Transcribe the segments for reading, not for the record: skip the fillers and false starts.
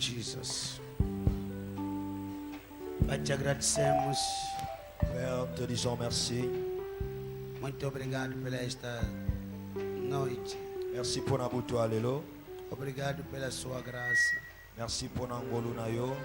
Jesus. Pai, te agradecemos. Père, te disons merci. Muito obrigado pela esta noite. Merci pour Nabuto Alelo. Obrigado pela sua graça. Merci pour Nangolu Nayo.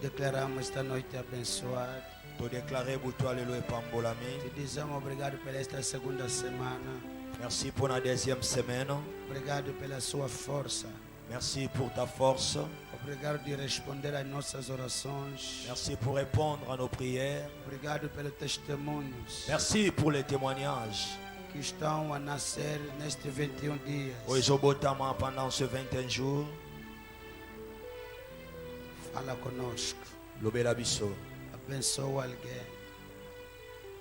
Declaramos esta noite abençoada. Te déclarer Buto Alelo et Pambolami. Te dizemos obrigado pela esta segunda semana. Merci pour la deuxième semaine. Obrigado pela sua força. Merci pour ta force. Obrigado de responder às nossas orações. Merci pour répondre à nos prières. Obrigado pelos testemunhos Merci pour les témoignages. que estão a nascer nestes 21 dias. Oizobotama pendant ce 21 jours. Fala conosco. Lobela biso. Abençoa alguém.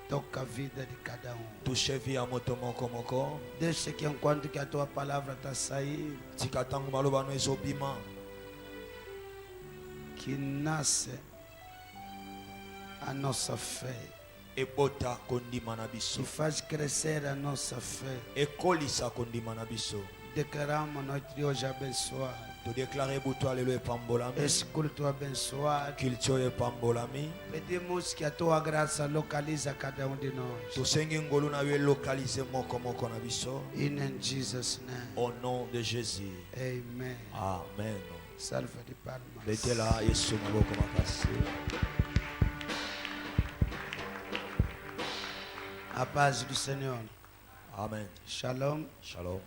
Toca a vida de cada um. Touche vie à motomoko moko. Deixa que enquanto que a tua palavra está a sair, Tikatangu maloba no ezobima. que nasce a nossa fé. Ebota kondima na biso. Que faz crescer a nossa fé. Ekolisa kondima na biso. Declaramos a noite de hoje abençoada. Te déclarer Buto Alelo et Pambolami. Esse culto abençoado. Culture et Pambolami. Pedimos que a tua graça localize cada um de nós. Tosengi ngolu na yo localiser moko moko na biso. In Jesus' name. Au nom de Jésus. Amen. Amen. Salva de palmas. Lete la Yesu maboko makasi. A paz do Senhor. Amen. Shalom. Shalom.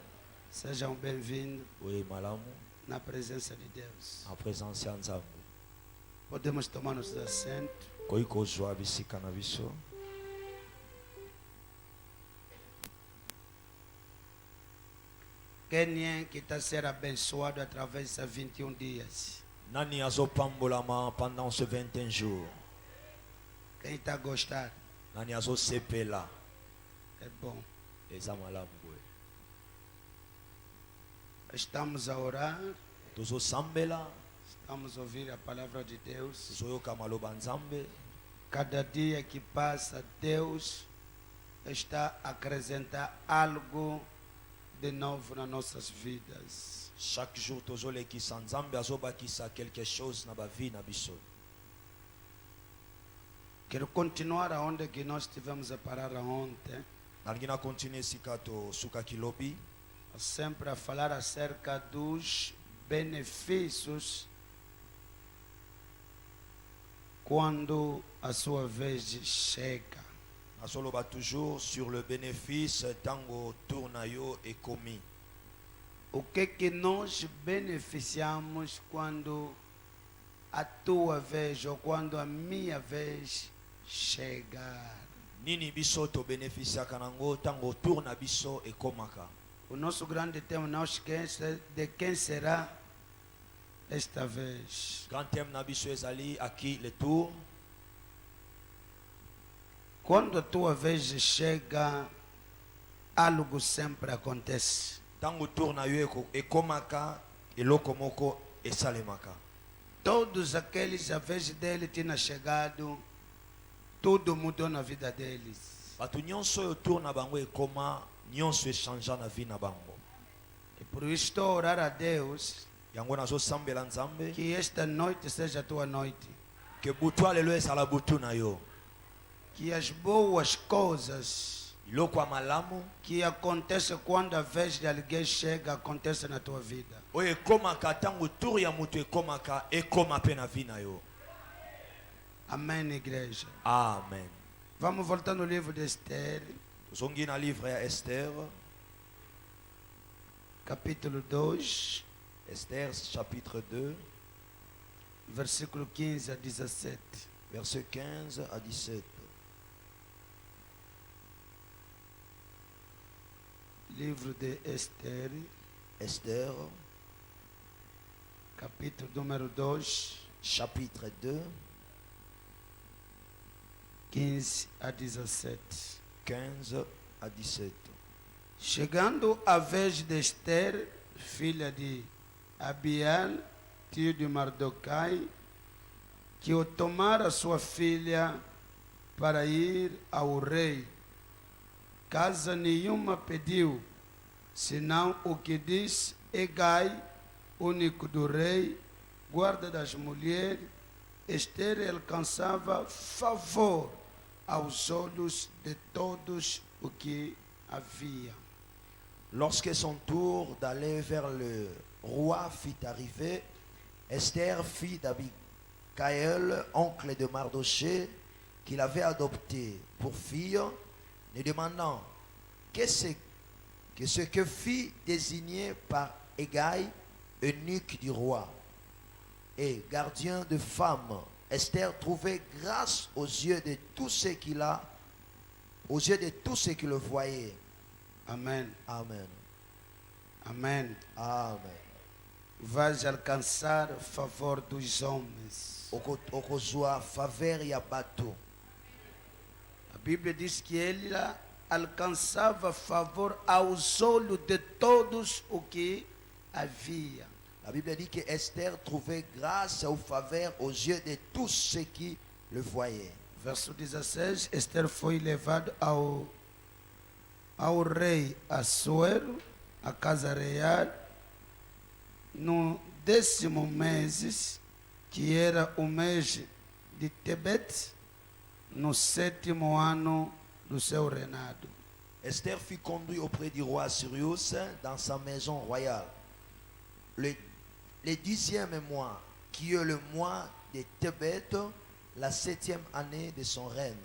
Sejam bem-vindos Oui, malamu. na presença de Deus. En présence ya Nzambe. Podemos tomar nossos assentos. Koyi kozwa bisika na biso. Quem é que está a ser abençoado através desses 21 dias? Nani azopambolama pendant ce 21 jours. Quem está a gostar? Nani azosepela. É bom. Eza malamu boye. Estamos a orar. Tozosambela. Estamos a ouvir a palavra de Deus. Tozoyoka maloba Nzambe. Cada dia que passa, Deus está a acrescentar algo de novo nas nossas vidas. Chaque jour tozolekisa Nzambe azobakisa quelque chose na bavi na biso. Quero continuar aonde que nós tivemos a parar ontem, Nalingi na continue sika tosuka kilobi. sempre a falar acerca dos benefícios quando a sua vez chega. Azoloba toujours sur le bénéfice tango tournayo et commis. O que nós beneficiamos quando a tua vez ou quando a minha vez chegar? Nini biso to bénéficiaka nango tango tourna biso et komaka. O nosso grande tema não esqueça de quem será esta vez. Grand thème na biso ezali à qui le tour. Quando a tua vez chega, algo sempre acontece. Tango tourna yo et komaka eloko moko esalemaka. Todos aqueles, a vez dele tinha chegado, tudo mudou na vida deles. Bato nyonso oyo tourna bango ekoma nyonso echangea na vie na bango. E por isso estou a orar a Deus Yango nazosambela Nzambe que esta noite seja a tua noite. ke butu alelo esala butu na yo. Que as boas coisas Iloko ya malamu que acontecem quando a vez de alguém chega, acontece na tua vida. oyo ekomaka tango tour ya moto ekomaka ekoma mpe na vie na yo. Amém, igreja. Amen. Vamos voltar no livro de Esther, Tozongi na livre ya Esther. capítulo 2, Esther chapitre 2 versículo 15 a 17. verset 15 à 17. Livro de Esther, Esther capítulo número 2, chapitre 2 15 a 17. 15 à 17. Chegando a vez de Esther, filha de Abiel, tio de Mardoquai, que o tomara sua filha para ir ao rei. Casa nenhuma pediu, senão o que diz Hegai, único do rei, guarda das mulheres, Esther alcançava favor aos olhos de todos o que havia. Lorsque son tour d'aller vers le roi fit arriver, Esther, fille d'Abicaël, oncle de Mardochée, qu'il avait adopté pour fille, lui demandant ce que fit désigné par Hégaï, eunuque du roi et gardien de femmes. Esther trouvait grâce aux yeux de tous ceux qui le voyaient. Amém. Amen. Amém. Amen. Vais alcançar favor dos homens. Okozwa faveur ya bato. A Bíblia diz que ele alcançava favor aos olhos de todos o que havia. La Bible dit que Esther trouvait grâce ou faveur aux yeux de tous ceux qui le voyaient. Verso 16, Esther foi levado ao rei Assuero, a casa real, no 10º mês, que era o mês de Tebet, no 7º ano do seu reinado. Esther fut conduite auprès du roi Sirius dans sa maison royale. Le 10e mois, qui est le mois de Tebet, la 7e année de son règne.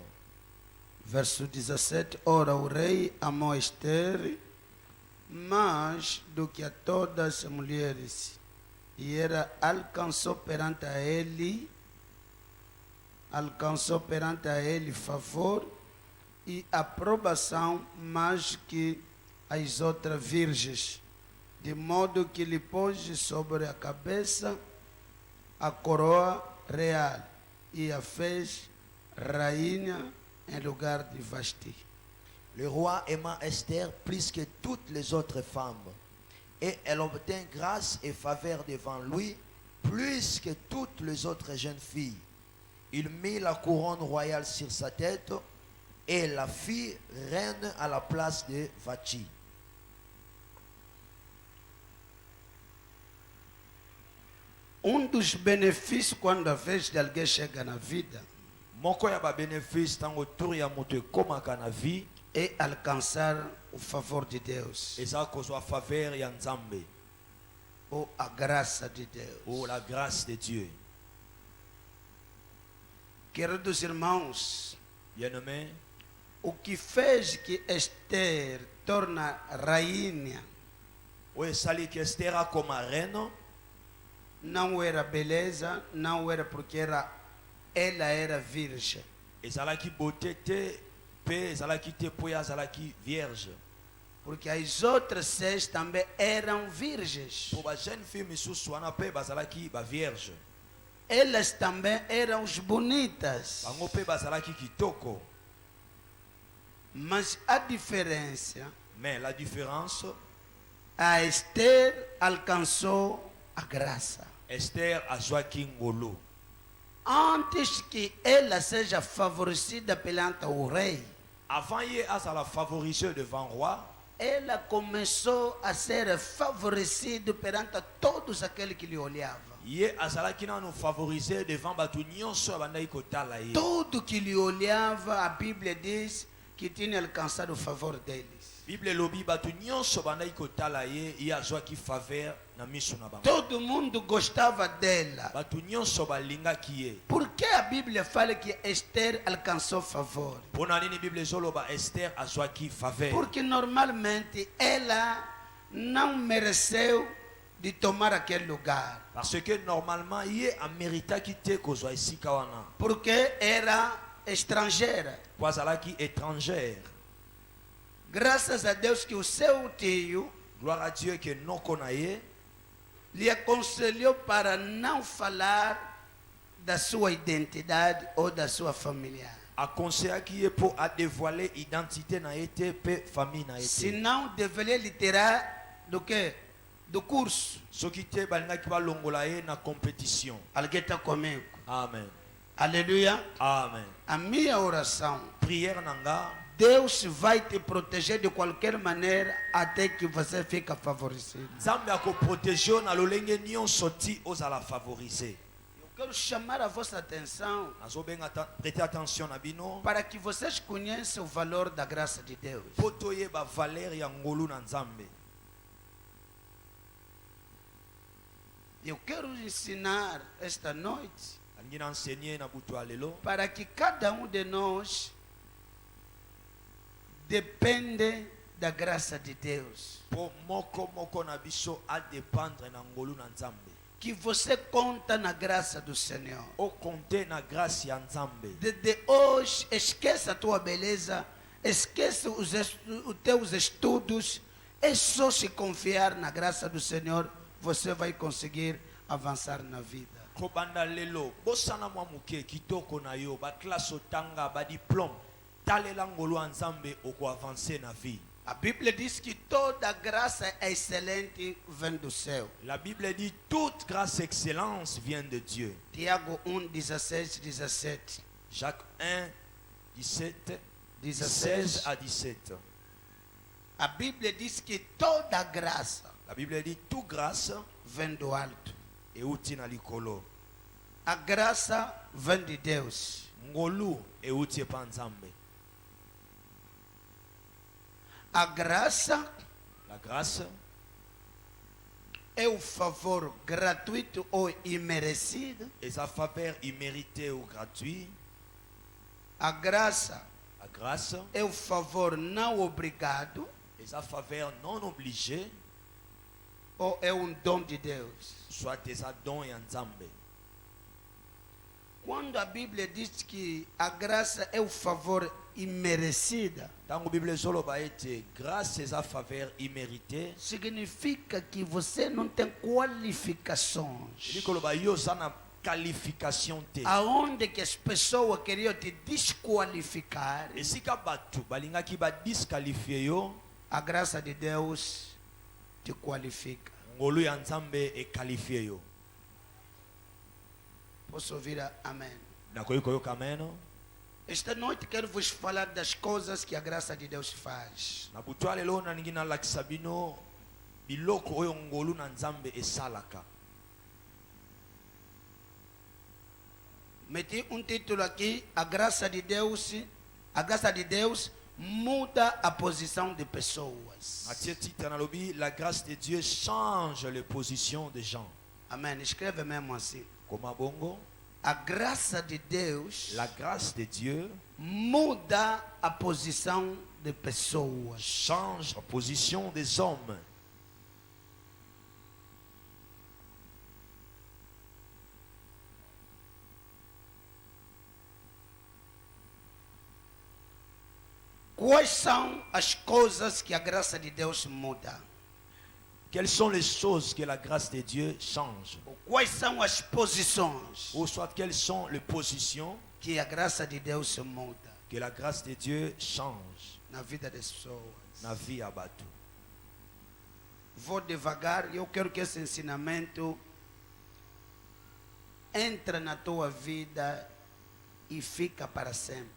Verso 17, ora o rei amou Esther mais do que a todas as mulheres, e alcançou perante ele favor e aprovação mais que as outras virgens, de modo que lhe pôs sobre a cabeça a coroa real e a fez rainha en lugar de Vashti. Le roi aima Esther plus que toutes les autres femmes, et elle obtint grâce et faveur devant lui plus que toutes les autres jeunes filles. Il mit la couronne royale sur sa tête et la fit reine à la place de Vashti. Dos benefícios quando a vez de alguém chega na vida Moko ya ba bénéfice tango tour ya moto komaka na vie é alcançar o favor de Deus eza kozwa faveur ya Nzambe ou a graça de Deus. ou la grâce de Dieu. Queridos irmãos, Bien-aimé, o que fez que Esther torna rainha oyo esali ke Esther akoma reine não era beleza, não era porque ela era virgem. ezalaki beauté te pe ezalaki te po azalaki vierge. Porque as outras 6 também eram virgens. Po ba jeune fille misusu wana pe bazalaki ba vierge. Elas também eram bonitas. Bango pe bazalaki kitoko. Mas a diferença, Mais la différence, a Esther alcançou a graça. Esther azwaki ngolo. Antes que ela seja favorecida perante o rei, Avant ye azala favorisé devant roi, ela começou a ser favorecida perante todos aqueles que lhe olhavam. ye azalaki nanu favorisé devant bato nyonso abandaki kotala ye. Todo que lhe olhava, a Bíblia diz que tinha alcançado o favor deles. Bible lobi bato nyonso bandaki kotala ye ye azwaki faveur na miso na bango. Todo mundo gostava dela. Bato nyonso balingaki ye. Por que a Bíblia fala que Esther alcançou favor? Pona nini Bible ezoloba Esther azwaki faveur? Porque normalmente ela não mereceu de tomar aquele lugar. Parce que normalement ye ameritaki te kozwa esika wana. Porque era estrangeira. Po azalaki étrangère. Graças a Deus que o seu tio Gloire à Dieu que noko na ye lhe aconselhou para não falar da sua identidade ou da sua família. akonseyaki ye po adévoiler identité na ye te pe famille na ye te. Senão deveria lhe tirar do que? Do curso. Soki te balingaki balongola ye na compétition. Alguém está comigo? Amen. Aleluia. Amen. A minha oração Prière nanga Deus vai te proteger de qualquer maneira até que você fique favorecido. Nzambe akoprotege na lolenge nyonso ti ozala favorisé. Eu quero chamar a vossa atenção Nazobenga prêter attention na bino para que vocês conheçam o valor da graça de Deus. po toyeba valeur ya ngolu na Nzambe. Eu quero ensinar esta noite Alingi na enseigner na butu alelo para que cada um de nós depende da graça de Deus. po moko na biso a dépendre na ngolu na Nzambe. Que você conta na graça do Senhor. O compter na graça ya Nzambe. De hoje, esqueça a tua beleza, esqueça os teus estudos. É só se confiar na graça do Senhor, você vai conseguir avançar na vida. Kobanda lelo bosana mwa muke kitoko na yo ba classe otanga ba diplôme talela ngolu ya Nzambe oko avancer na vie. A Bíblia diz que toda graça excelente vem do céu. La Bible dit toute grâce et excellence vient de Dieu. Tiago 1, 16, 17. Jacques 1, 17, 16 16 à 17. A Bíblia diz que toda graça La Bible dit toute grâce vem do alto. et uti na likolo. A graça vem de Deus. Ngolu et uti pa Nzambe. A graça La grâce é o favor gratuito ou imerecido. et sa faveur imméritée ou gratuite. A graça La grâce é o favor não obrigado et sa faveur non obligée, ou é um dom de Deus. soit tes dons et Nzambe. Quando a Bíblia diz que a graça é o favor imerecida, Tango Bible zoloba ete grâce et sa faveur imméritée. significa que você não tem qualificações. Likoloba yo sana qualification te. Aonde que as pessoas queriam te desqualificar, Esika batu balingaki ba disqualifier yo, a graça de Deus te qualifica. ngolu ya Nzambe e qualifier yo. Posso ouvir amém? Nakoyi koyoka meno. Esta noite quero vos falar das coisas que a graça de Deus faz. Na butu lelo na ningi na lakisa bino biloko oyo ngolu na Nzambe esalaka. Meti um título aqui, a graça de Deus muda a posição de pessoas. Atie titre na lobi la grâce de Dieu change les positions des gens. Amém. Escreve mesmo assim. Koma bongo, A graça de Deus la grâce de Dieu muda a posição de pessoas. change la position des hommes. Quais são as coisas que a graça de Deus muda? Quelles sont les choses que la grâce de Dieu change? Quais são as posições Ou soit quelles sont les positions que a graça de Deus muda que la grâce de Dieu change na vida das pessoas? na vie à Batu? Vou devagar, eu quero que esse ensinamento entre na tua vida e fica para sempre.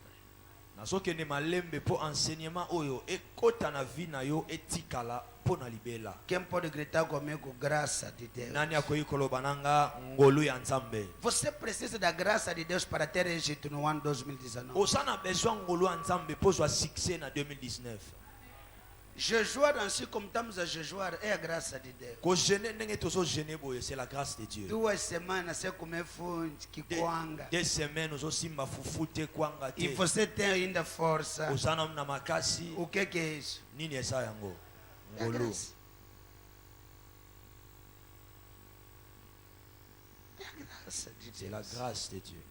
Nazokende malembe po enseignement oyo ekota na vie na yo etikala po na libela. Quem pode gritar comigo, graça de Deus? Nani akoyi koloba nanga ngolu ya Nzambe? Você precisa da graça de Deus para ter êxito no ano 2019. Osana besoin ngolu ya Nzambe po zwa succès na 2019. Jejuar assim como estamos a jejuar é a graça de Deus. Ko jeûner ndenge tozo jeûner boye, c'est la grâce de Dieu. 2 semanas sem comer funde, que coanga. 2 semaines ozosimba fufu te kwanga E te. você tem ainda força. Osana na makasi O que é isso? nini esa yango? É a Ngolu. graça. É a graça de C'est la Deus. grâce de Dieu.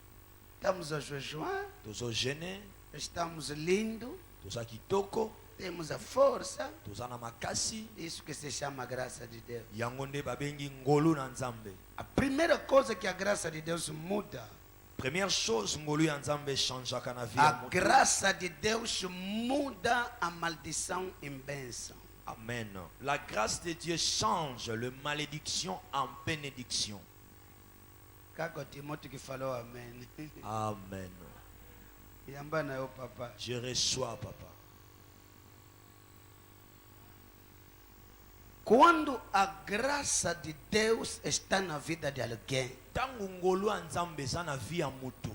Estamos a jejuar, Tozo jeûner, estamos lindos, toza kitoko, temos a força. toza na makasi. Isso que se chama graça de Deus. Yango nde babengi ngolu na Nzambe. A primeira coisa que a graça de Deus muda, Première chose, ngolu ya Nzambe changeaka na vie a ya moto. graça de Deus muda a maldição em bênção. Amen. La grâce de Dieu change le malédiction en bénédiction. Cago Timóteo que falou amém. Amen. Yamba na eu, papa. Je reçois, papa. Quando a graça de Deus está na vida de alguém, Tangu ngolu ya Nzambe eza na vie ya mutu.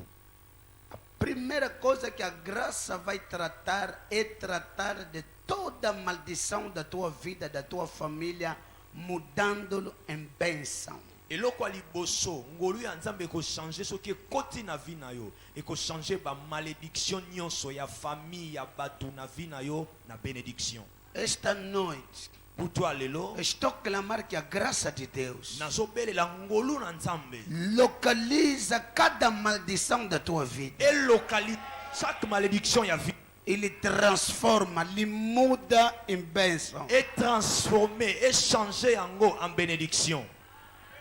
a primeira coisa que a graça vai tratar é tratar de toda a maldição da tua vida, da tua família, mudando-lo em bênção. Eloko ya liboso ngolu ya Nzambe ekochange soki ekoti na vie na yo, ekochange ba malédiction nyonso ya famille ya bato na vie na yo na bénédiction. Esta noite, Pour toi lelo estou a clamar que a graça de Deus nazobelela ngolu na Nzambe localiza cada maldição da tua vida. elokali chaque malédiction ya vie Ele transforma, ele muda em bênção. et transformer et changer yango en bénédiction.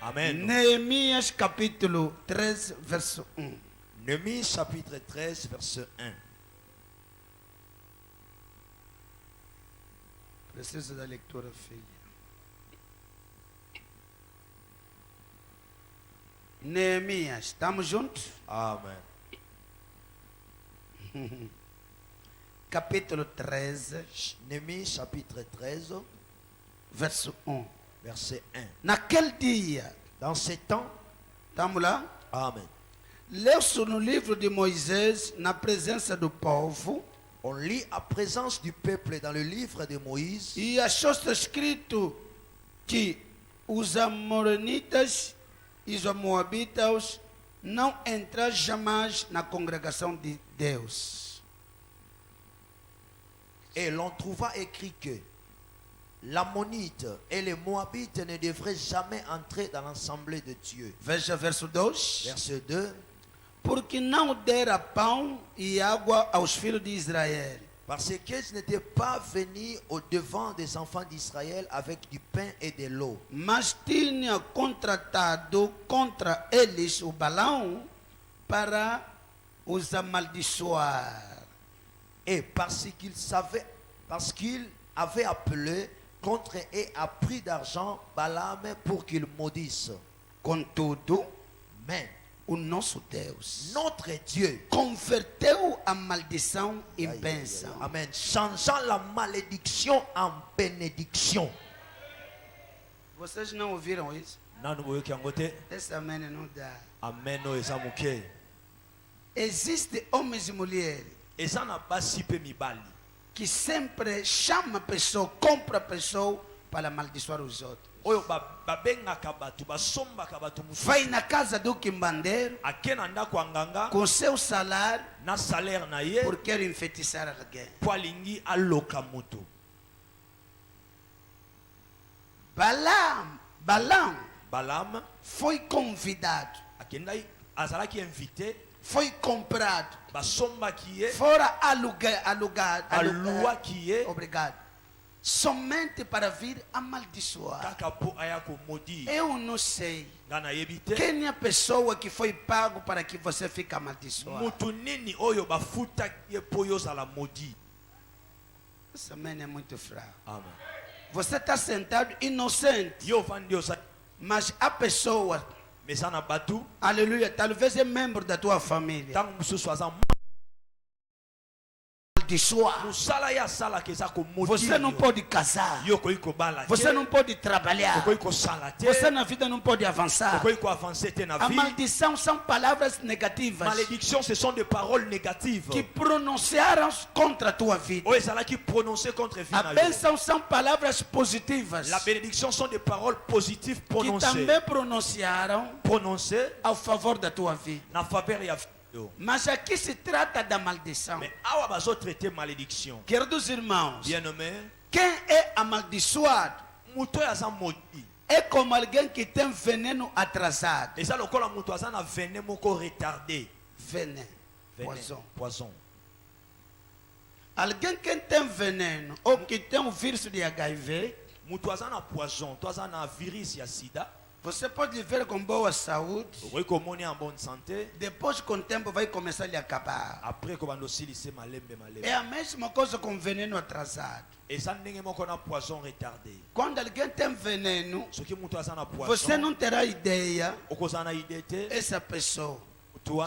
Amen. Neemias capítulo 13, verso 1. Néhémie chapitre 13 verset 1. Preciso da leitura, filha. Neemias, estamos juntos? Amen. Capítulo 13, Néhémie chapitre 13 verso 1. verset 1. Naquele dia, Dans ces temps, estamos lá? Amen. Leu-se no livro de Moisés, na presença do povo, On lit à présence du peuple dans le livre de Moïse e achou-se escrito que os amoronitas e os moabitas não entraram jamais na congregação de Deus. et l'on trouva écrit que l'Ammonite et les Moabites ne devraient jamais entrer dans l'assemblée de Dieu. Veja verso 2. Verset 2. Porque não dera pão e água aos filhos de Israel, Parce qu'ils n'étaient pas venus au devant des enfants d'Israël avec du pain et de l'eau, mas tinha contratado contra eles o Balão para os amaldiçoar. et parce qu'il avait appelé contre et a pris d'argent Balaam pour qu'il maudisse. Contudo, Mais o nosso Deus notre Dieu, converteu a maldição em bênção. Amen, changeant la malédiction en bénédiction. Vocês não ouviram isso? Nanu boyoki yango te? Esse amém não dá. Amen oyo eza moke. Existem homens e mulheres Eza na basi pe mibali que sempre chama a pessoa, compra a pessoa para amaldiçoar os outros. oyo babengaka bato basombaka bato mosusu Vai na casa do quimbandeiro ake na ndako ya nganga com seu salário na salaire na ye por querer enfeitiçar alguém. po alingi aloka moto. Balaam Balaam foi convidado, akendai azalaki invité, foi comprado, basombaki ye, fora alugado. aluwaki ye Obrigado. Somente para vir amaldiçoar. kaka po aya komodire. Eu não sei Nga nayebi te quem é a pessoa que foi pago para que você fique amaldiçoado. motu nini oyo bafutaki ye po oyo ozala modi. Essa mãe é muito fraca. Amen. Você está sentado inocente, Yo vandi oza mas a pessoa, mesa na batu aleluia, talvez é membro da tua família. ntango mosusu aza Amaldiçoar. mosala ye asalaka eza Você não komodire pode casar. yo okoki kobala Você te, não pode trabalhar. okoki kosala te, Você na vida não pode avançar. okoki koavanse te na A vie. maldição são palavras negativas Malédiction, ce sont des paroles négatives que pronunciaram contra a tua vida. oyo ezalaki prononcé contre vie A na yo. bênção são palavras positivas La bénédiction sont des paroles positives que prononcées também pronunciaram ao favor da tua vida. na faveur ya vie yo. Mas aqui se trata da maldição. Mais awa bazotraite malédiction, Queridos irmãos, bien nommé, quem é amaldiçoado moto oyo aza modi é como alguém que tem veneno atrasado. eza lokola moto aza na venin moko retardé. Veneno, Venin, poison. Alguém que tem veneno ou que tem o vírus de HIV, Moto aza na poison, to aza na virus ya sida, você pode viver com boa saúde, okoki komoni en bonne santé, depois com o tempo vai começar a lhe acabar. après kobanda osilise malembe malembe. É a mesma coisa com veneno atrasado. Eza ndenge moko na poison retardé. Quando alguém tem veneno, Soki moto aza na você poison, não terá ideia, okozala na idée te, essa pessoa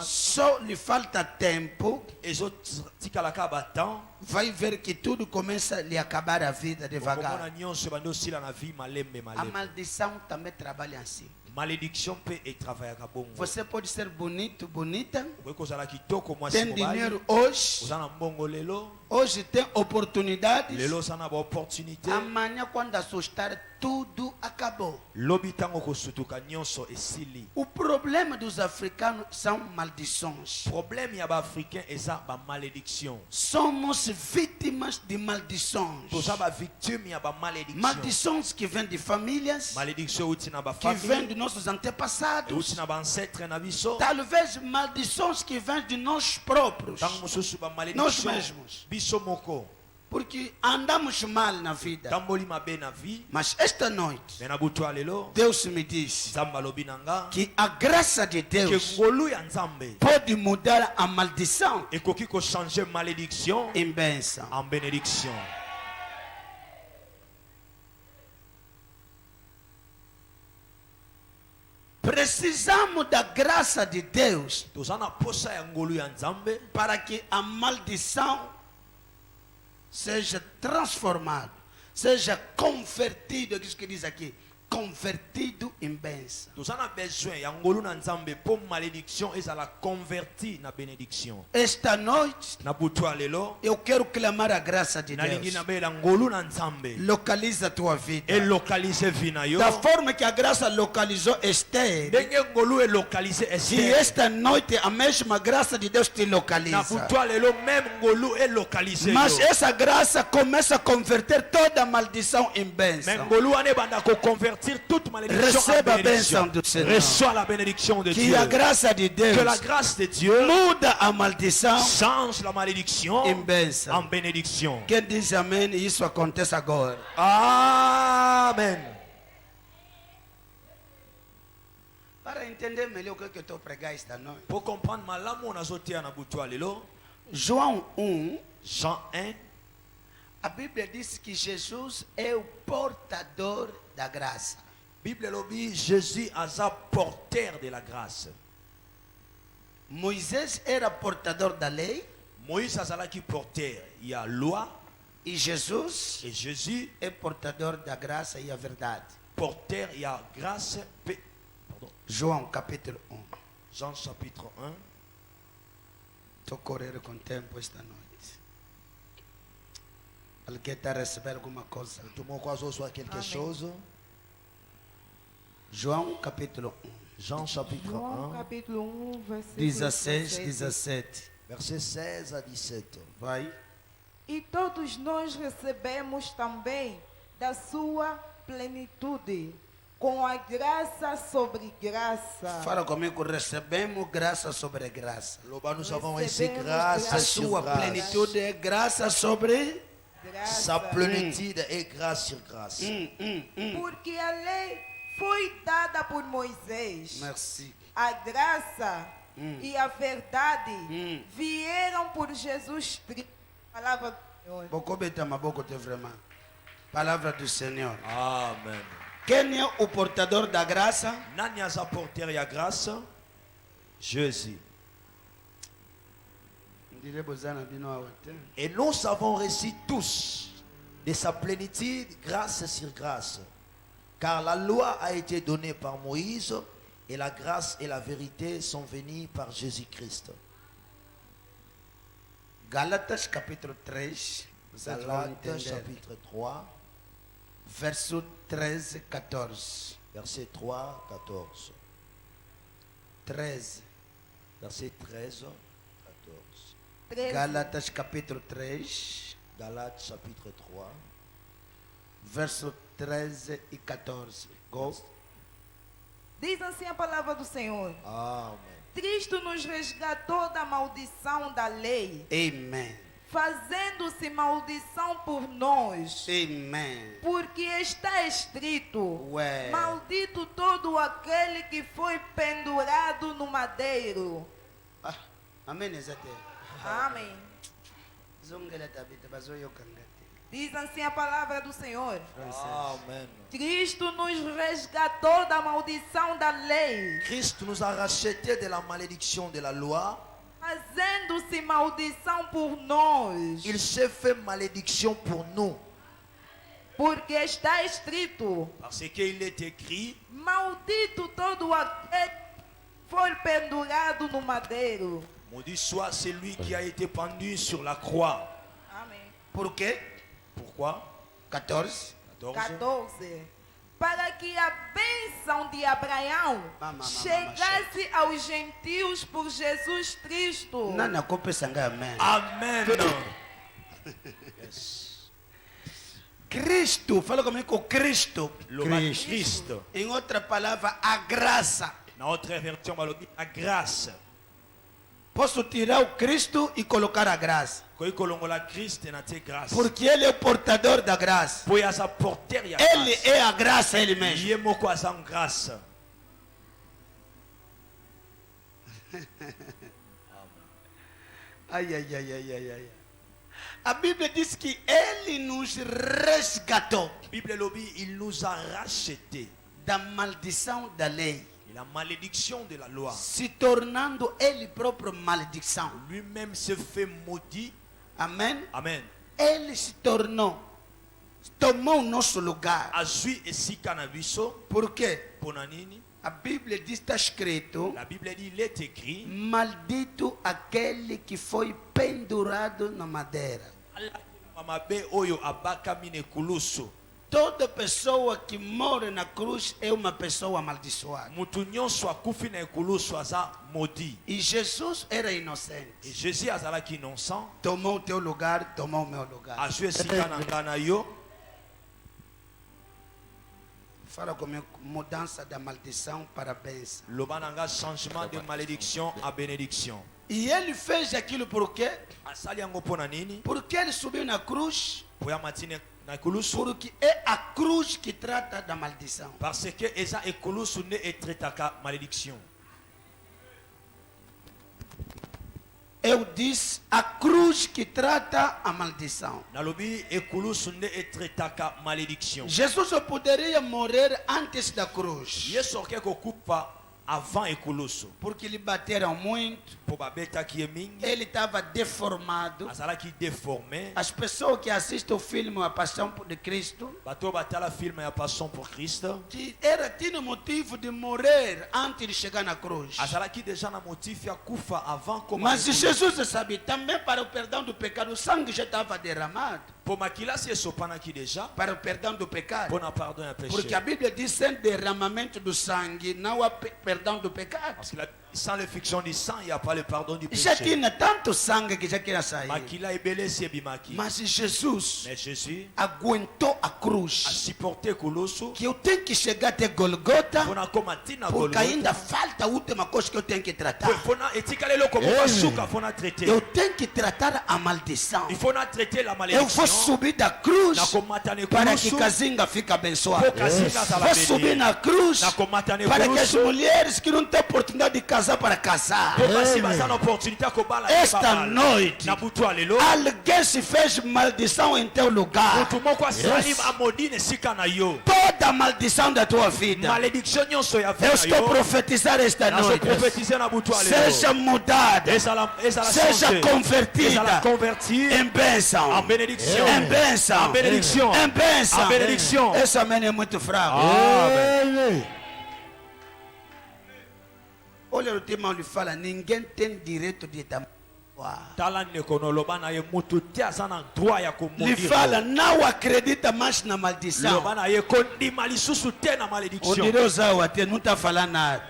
Só lhe falta tempo. ezotikalaka batemps Vai ver que tudo começa a lhe acabar a vida okomona devagar. nyonso ebandi osila na vie malembe A malembe. maldição também trabalha assim. Malédiction mpe etravaillaka bongo. Você pode ser bonito, bonita, Okoki kozala kitoko mwasi tem mobali, dinheiro hoje, oza na mbongo lelo, hoje tem oportunidades. lelo oza na baopportunité, Amanhã, quando assustar, tudo acabou. lobi ntango kosutuka nyonso esili. O problema dos africanos são maldições. Problème ya baafricain eza bamalédiction. Somos vítimas de maldições. Toza bavictime ya bamalédiction. Maldições que vêm de famílias, Malédiction euti na que vêm bafamille, de nossos antepassados. euti na baancetre na biso. Talvez maldições que vêm de nós próprios. Ntango mosusu Nós bamalédiction mesmos. biso moko. Porque andamos mal na vida. Tamboli mabe na vie, Mas esta noite, me na butu ya lelo, Deus me disse nzambe alobi na nga, que a graça de ke Deus ngolu ya nzambe pode mudar a maldição ekoki kochange malédiction em bênção. en bénédiction. Precisamos da graça de Deus Toza na posa ya ngolu ya nzambe para que a maldição seja transformada, seja convertido, é isso que diz aqui, convertido em bênção. toza na besoin ya ngolu na nzambe mpo malédiction ezala converti na bénédiction. Esta noite, Na butu ya lelo eu quero clamar a graça de nalingi Deus. nabela ngolu na nzambe Localiza a tua vida. elokalize vi na yo Da forma que a graça localizou Esther, ndenge ngolu elokalize que Esther. esta noite a mesma graça de Deus te Na localiza. butu ya lelo même ngolu elokalize Mas yo. essa graça começa a converter toda maldição em Mais bênção. ngolu wana ebanda koconvertir toute malédiction en Receba a bénédiction. bênção do Senhor. Reçois la bénédiction de Que Dieu. a graça de Que la Deus grâce de Dieu muda a maldição change la malédiction em en bênção. bénédiction. Quem diz amém, isso acontece agora. Amen. Para entender melhor o que eu estou pregando esta noite. Pour comprendre malamu nazotia na butu ya lelo, João 1, Jean 1, a Bíblia diz que Jesus é o portador da graça. Bible lobi Jésus aza porteur de la grâce. Moisés era portador da lei Moïse azalaki porteur ya loi e Jesus et Jésus é portador da graça e a verdade. porteur ya grâce. Pardon. João capítulo 1. Jean chapitre 1. Estou correndo com tempo esta noite. Alguém está recebendo alguma coisa? Tout le monde croit soit quelque Amen. chose. João capítulo 1. Jean chapitre João 1, capítulo 1, versículo 16, 17. 17. verset 16 à 17. Vai. E todos nós recebemos também da sua plenitude, com a graça sobre graça. Fala comigo, recebemos graça sobre graça. Loba, nous avons reçu Recebemos grâce A sur sua grâce. plenitude é graça sobre. Graça. Sa plénitude est grâce sur grâce. Porque a lei foi dada por Moisés. Merci. A graça e a verdade vieram por Jesus Cristo. Palavra do Senhor. Bokobeta maboko te vraiment. Palavra do Senhor. Amen. Quem é o portador da graça? Nani aza porteur ya grâce? Jésus. Ndile bozana bino awa te. Et nous avons reçu tous de sa plénitude grâce sur grâce. Car la loi a été donnée par Moïse et la grâce et la vérité sont venues par Jésus-Christ. Galatas capítulo 3. Vocês vão Galates entender. chapitre 3, Verso 13, 14. verset 3, 14. 13. Verset 13, 14. 13. Galatas capítulo 3. Galates chapitre 3, Verso 13 e 14. Go. Diz assim a palavra do Senhor. Amen. Cristo nos resgatou da maldição da lei, Amen. fazendo-se maldição por nós. Amen. Porque está escrito: Ué. maldito todo aquele que foi pendurado no madeiro. Amém, Zete. Amém. Zongela tabita bazoyo kangati. Diz assim a palavra do Senhor. Amen. Cristo nos resgatou da maldição da lei, Christ nous a rachetés de la malédiction de la loi. fazendo-se maldição por nós. Il s'est fait malédiction pour nous. Porque está escrito: Parce qu'il est écrit, maldito todo aquele que for pendurado no madeiro. maudit soit celui qui a été pendu sur la croix. Amém. Por quê? Pourquoi? 14. 14. Para que a bênção de Abraão chegasse aos gentios por Jesus Cristo. Nani akopesa ngai amen. Amen. Cristo, fala comigo, Cristo. Cristo. Em outra palavra, a graça. Na outra version, on va dire la grâce. Posso tirar o Cristo e colocar a graça. Quand il la Christ na te grâce. Porque ele é o portador da graça. Pour y apporter ya Ele grâce. é a graça ele mesmo. Il est moko azam grâce. Ai, ai, ai, ai, ai, ai. A Bíblia diz que ele nos resgatou Bible lobby, il nous a rachetés da maldição da lei, de la malédiction de la loi. se tornando ele próprio maldição. Lui-même se fait maudit. Amém? Amen. Ele se tornou, tomou o nosso lugar. Azui et si canabiso. Por quê? Ponanini. A Bíblia diz, está escrito: La Bible dit, il est écrit. maldito aquele que foi pendurado na madeira. Mamabe oyo abaka mine kulusu. Toda pessoa que morre na cruz é uma pessoa amaldiçoada. Mutu nyonso akufi na ekulusu aza maudit. E Jesus era Et inocente. Jésus azalaki innocent. Tomou o teu lugar, tomou o meu lugar. Azui esika na ngana yo. Fala comigo, mudança da maldição para a bênção. Lobananga changement de malédiction à bénédiction. E ele fez aquilo por quê? Asali yango pona nini? Porque ele subiu na cruz. Poya matine na ekulusu. Porque é a cruz que trata da maldição. Parce que eza ekulusu ne etretaka malédiction. Eu disse a cruz que trata a maldição. Nalobi ekulusu ne etretaka malédiction. Jesus só poderia morrer antes da cruz. Yesu ke kokufa avant ekulusu. Porque lhe bateram muito. Po babeta ki emingi. Ele estava deformado. Azalaki déformé. As pessoas que assistem o filme A Paixão de Cristo Bato batala film ya Passion pour Christ. tinha motivo de morrer antes de chegar na cruz. Azalaki déjà na motif ya kufa avant comme. Mas Jesus sabia também para o perdão do pecado, o sangue já estava derramado Po makila si esopanaki déjà. para o perdão do pecado. Pour na pardon ya péché. Porque a Bíblia diz sem derramamento do sangue não há perdão do pecado. Parce que sans l'effection du sang, il n'y a pas le pardon du Já péché. tinha tanto sangue que já queria sair. Makila ebele si ebimaki. Mas Jesus Mais Jésus aguentou a a cruz. supporté kulusu. Que eu tenho que chegar até Golgota, Fona komatina porque Golgotha. ainda falta a última coisa que eu tenho que tratar. Fona etikale como basuka fona traiter. Eu tenho que tratar a maldição. Il faut na traiter la Eu malédiction. vou subir da cruz Na komata ne para que kulusu. Kazinga fique abençoado. Pour Kazinga sala Vou subir béni. na cruz Na komata ne para que as kulusu. mulheres que não têm oportunidade de casar para casar. Pour basi baza na opportunité ya kobala. Esta noite, Na butu alelo. alguém se fez maldição em teu lugar. Mutu moko asali amodine esika na yo. Toda a maldição da tua vida. Malédiction nyonso ya Eu vie na estou yo. profetizando esta Nazo noite. prophétiser na butu alelo. Seja mudada. Ezala Seja changé. convertida Ezala convertir em bênção. en bénédiction. Em bênção. En bénédiction. Em bênção. En bénédiction. Esse amém é muito fraco. Amen. Olha o tema onde fala, ninguém tem direito de dar. Tala nekono lobana ye mutu te asana droit ya Lhe komodire. fala, não acredita mais na maldição. Lobana ye kondima lisusu te na O malédiction. Deus até não está falando nada.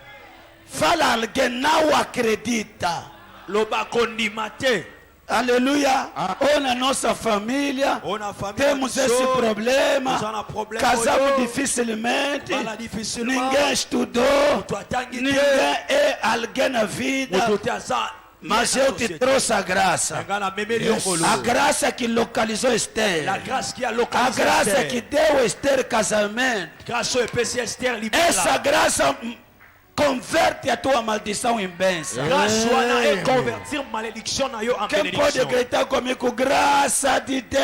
Fala alguém, não acredita. Loba kondima te. Aleluia. Ou na nossa família, Ona famille temos esse problema. Nós problema Casamos oyo. dificilmente. Bala difficilement. Ninguém estudou. Mutu atangi Ninguém te. é alguém na vida. Mutu te asa. Mas eu te trouxe a graça. Ngana memeli yongolo. A graça que localizou Esther. La grâce qui a A localisé graça Esther. que deu a Esther casamento. Grâce au EPC Esther Essa libérée. graça converte a tua maldição em bênção. Grâce wana et convertir malédiction na yo en Quem pode bénédiction. gritar comigo? Graça de Deus.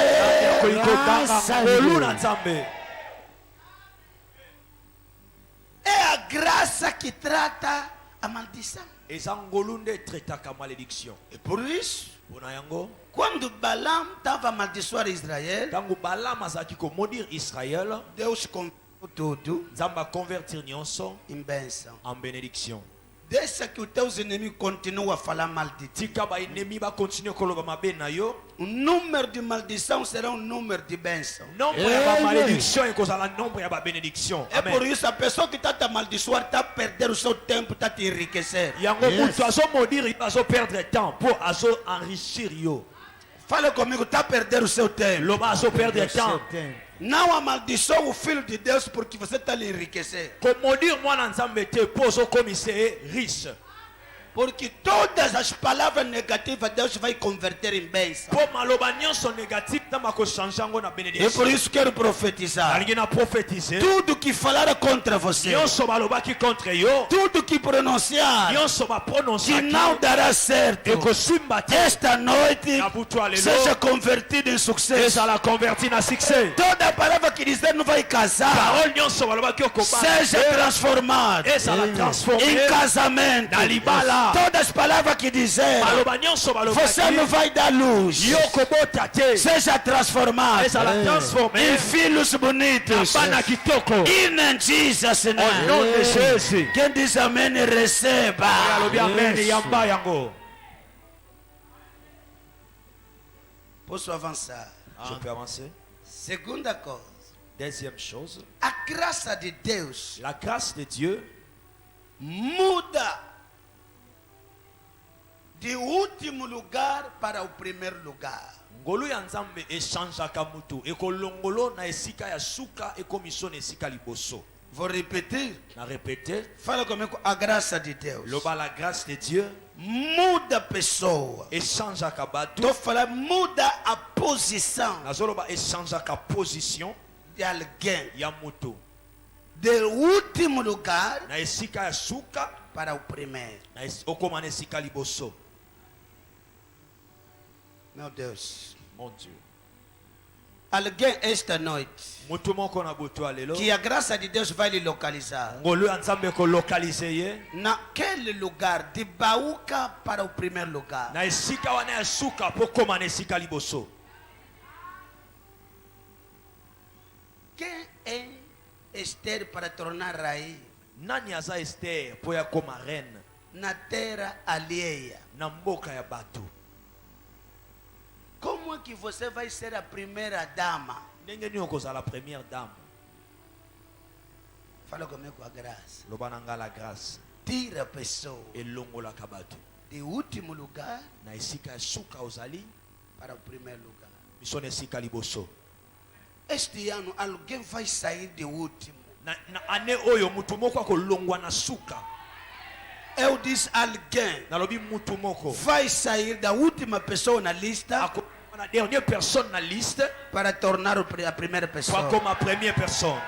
É a graça que trata a maldição. Eza ngolu nde tretaka malédiction. E por isso, Pona yango, quando Balaam estava a amaldiçoar Israel, tango Balaam azalaki ko maudire Israël, Deus converteu tudo Nzamba convertir nyonso em bênção. en bénédiction. Deixa que os teus inimigos continuem a falar mal de ti. Tika ba ennemi ba continue koloba mabe na yo. O número de maldição será um número de bênção. Nombre ya ba malédiction ekozala nombre ya ba bénédiction. É por Amen. isso a pessoa que está te amaldiçoar está a perder o seu tempo, está a te enriquecer. Yango mutu azo maudire, azo perdre temps pour azo enrichir yo. Fala comigo, está a perder o seu tempo. Loba azo perdre temps. Não amaldiçoa o filho de Deus porque você está a lhe enriquecer. Ko maudire mwana nzambe te po ozo komise riche. Porque todas as palavras negativas Deus vai converter em bênção. Po maloba nyonso négatif nzamba ko changer yango na E por bénédiction. isso quero profetizar. Nalingi na prophétiser. Tudo que falar contra você, Nyonso balobaki contre yo. tudo que pronunciar Nyonso ba que prononcer não dará certo, ekosimba te. esta noite Na butu alelo. seja convertido em sucesso. Ezala converti na succès. Toda palavra que dizer não vai casar, Parole nyonso balobaki okobala. seja transformada Ezala em transformé. casamento. Na libala. Todas as palavras que dizer, Baloba nyonso você não balobaki. vai dar luz, Yo kobota te. seja transformado Ezala transformé. em filhos bonitos. Bana kitoko. In Jesus' Au name. nom de Jésus. Quem diz amém receba. Alobi amen yamba yango. Posso avançar? Je peux avancer. Segunda coisa, Deuxième chose, a graça de Deus la grâce de Dieu muda de último lugar para o primeiro lugar. ngolu ya nzambe echangeaka mutu ekolongolo na esika ya suka ekomiso na esika liboso. Vou repetir. Na répéter, Fala comigo, a graça de Deus loba la grâce de Dieu muda a pessoa. echangeaka bato. Estou falando, muda a posição Nazoloba echangeaka position de alguém. ya mutu Do último lugar na esika ya suka para o primeiro. okoma na esika liboso. Meu Deus. Mon Dieu. Alguém esta noite Mutu moko na butu alelo que a graça de Deus vai lhe localizar ngolu ya nzambe ekolokalize ye naquele lugar de Baúca para o primeiro lugar. na esika wana ya suka po koma na esika liboso. Quem é Esther para tornar rainha Nani aza Esther po ya koma reine na terra alheia? na mboka ya bato? Como é que você vai ser a primeira dama? Ndenge nini okozala première dame? Fala comigo a graça. Loba na nga la grâce Tira a pessoa elongolaka bato de último lugar na esika ya suka ozali para o primeiro lugar. miso na esika liboso. Este ano alguém vai sair de último. Na ane oyo mutu moko akolongwa na suka. Eu disse alguém Nalobi mutu moko vai sair da última pessoa na lista akolongwa na dernière personne na liste para tornar a primeira po pessoa. akoma première personne.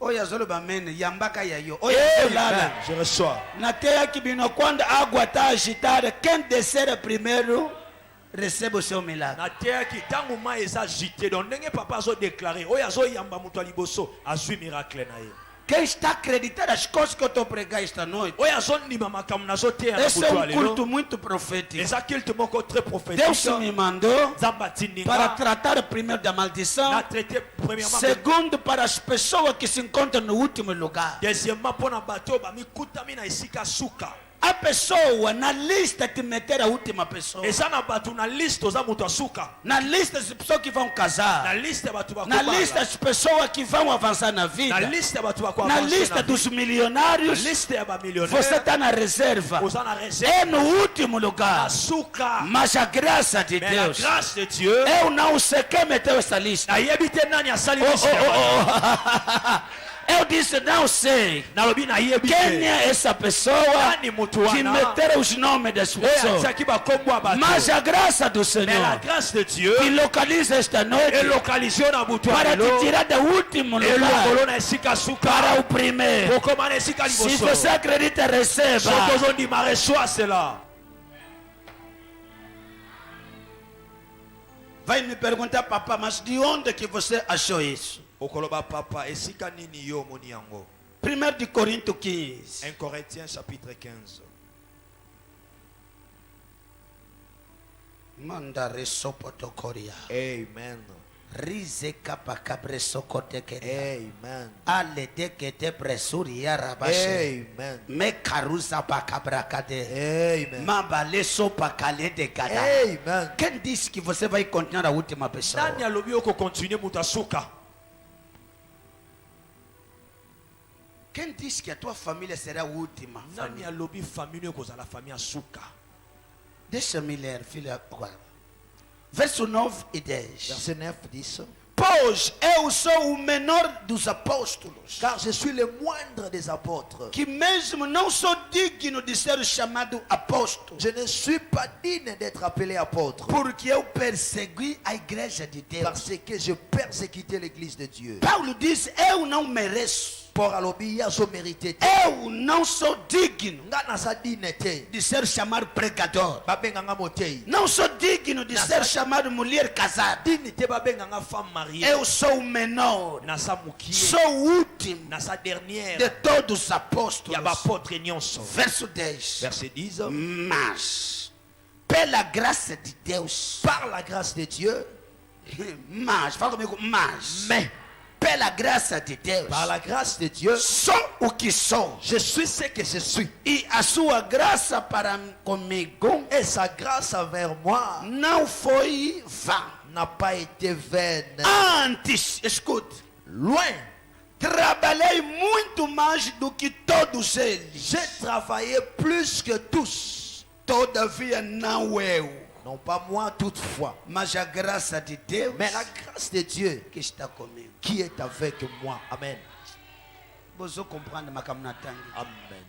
Oya zoloba mene yambaka yayo. Oya lala. Je reçois. Na terra que vino quando a água está agitada, quem descer primeiro recebe o seu milagre. Na terre ki tangu ma eza agité donc ndenge papa azo déclarer oyo azo yamba mutu ya liboso azwi miracle na ye. Quem está acreditando as coisas que eu estou pregando esta noite? Oyo azo ndima makambo nazo teya na Esse é butu um alelo. culto muito profético. Eza culte moko très prophétique. Deus me mandou Nzambe atindi para nga tratar primeiro da maldição, na traité premièrement segundo para as pessoas que se encontram no último lugar. deuxièmement mpona bato oyo bamikutami na esika suka. A pessoa na lista te meter a última pessoa. Eza na bato na liste oza moto asuka. Na lista das pessoas que vão Na casar. liste ya bato Na lista bakobala. das pessoas que vão avançar na Na vida. liste ya bato Na bakoavancer lista na dos vie. Na milionários, liste ya você bamillionnaire está na reserva. oza na É reserve no último lugar. asuka. Mas a graça de Mais la Deus, grâce de Dieu eu não sei quem meteu essa lista. nayebi te nani asali Oh, liste ya bato. Eu disse, não sei nalobi nayebi quem te é essa pessoa nani mutu que wana meteram os nomes das oyo pessoas. atiaki bakombo ya bato. Mas a graça do Mais la Senhor grâce de Dieu que localiza esta noite elokalisio na butu ya para te lelo tirar do último lugar elokolo na esika suka para o primeiro. kokoma na esika Se liboso. você acredita, receba. soki ozondima reçois cela. Vai me perguntar, papá, mas de onde que você achou isso? okoloba papa esika nini yo omoni yango? 1 de Coríntios 15. 1 Corinthiens chapitre 15. Manda resopotokoria. Amen. Rize kapa kabre sokotekeria. Amen. Ale dekete presuria rabashe. Amen. Me karuza bakabrakade. Amen. Mabale sopa kale de gada. Amen. Quem disse que você vai continuar a última pessoa? Nani alobi okokontinue mutu asuka? Quem disse que a tua família será a última? Nani Família? alobi famille okozala famille asuka? Deixa-me ler, filha. Verso 9 e 10. Verset 9 dit. Pois eu sou o menor dos apóstolos, Car je suis le moindre des apôtres. que mesmo não sou digno de ser chamado apóstolo, Je ne suis pas digne d'être appelé apôtre. porque eu persegui a igreja de Deus. Parce que je persécutais l'église de Dieu. Paulo disse, eu não mereço, Pour alobi ya so mérité. eu não sou digno Nga na sa dignité. de ser chamado pregador, Babenganga motei. não sou digno de ser chamado mulher casada. Dignité babenganga femme mariée. Eu sou o menor, Nasa mukie. sou o último Nasa dernière. de todos os Ya apóstolos. bapotre nyonso. Verso 10. Verset 10. Mas, pela graça de Deus, Par la grâce de Dieu. mas, fala comigo, mas, Mais pela graça de Deus, par la grâce de Dieu. sou o que sou, Je suis ce que je suis. e a sua graça para comigo Et sa grâce envers moi não foi vã. n'a pas été vaine. Antes, escute, Loin. trabalhei muito mais do que todos eles, J'ai travaillé plus que tous. todavia não eu, Non pas moi toutefois. mas a graça de Deus Mais la grâce de Dieu que está comigo. qui est avec moi. Amen. Você compreende, Makamnatangi? Amen.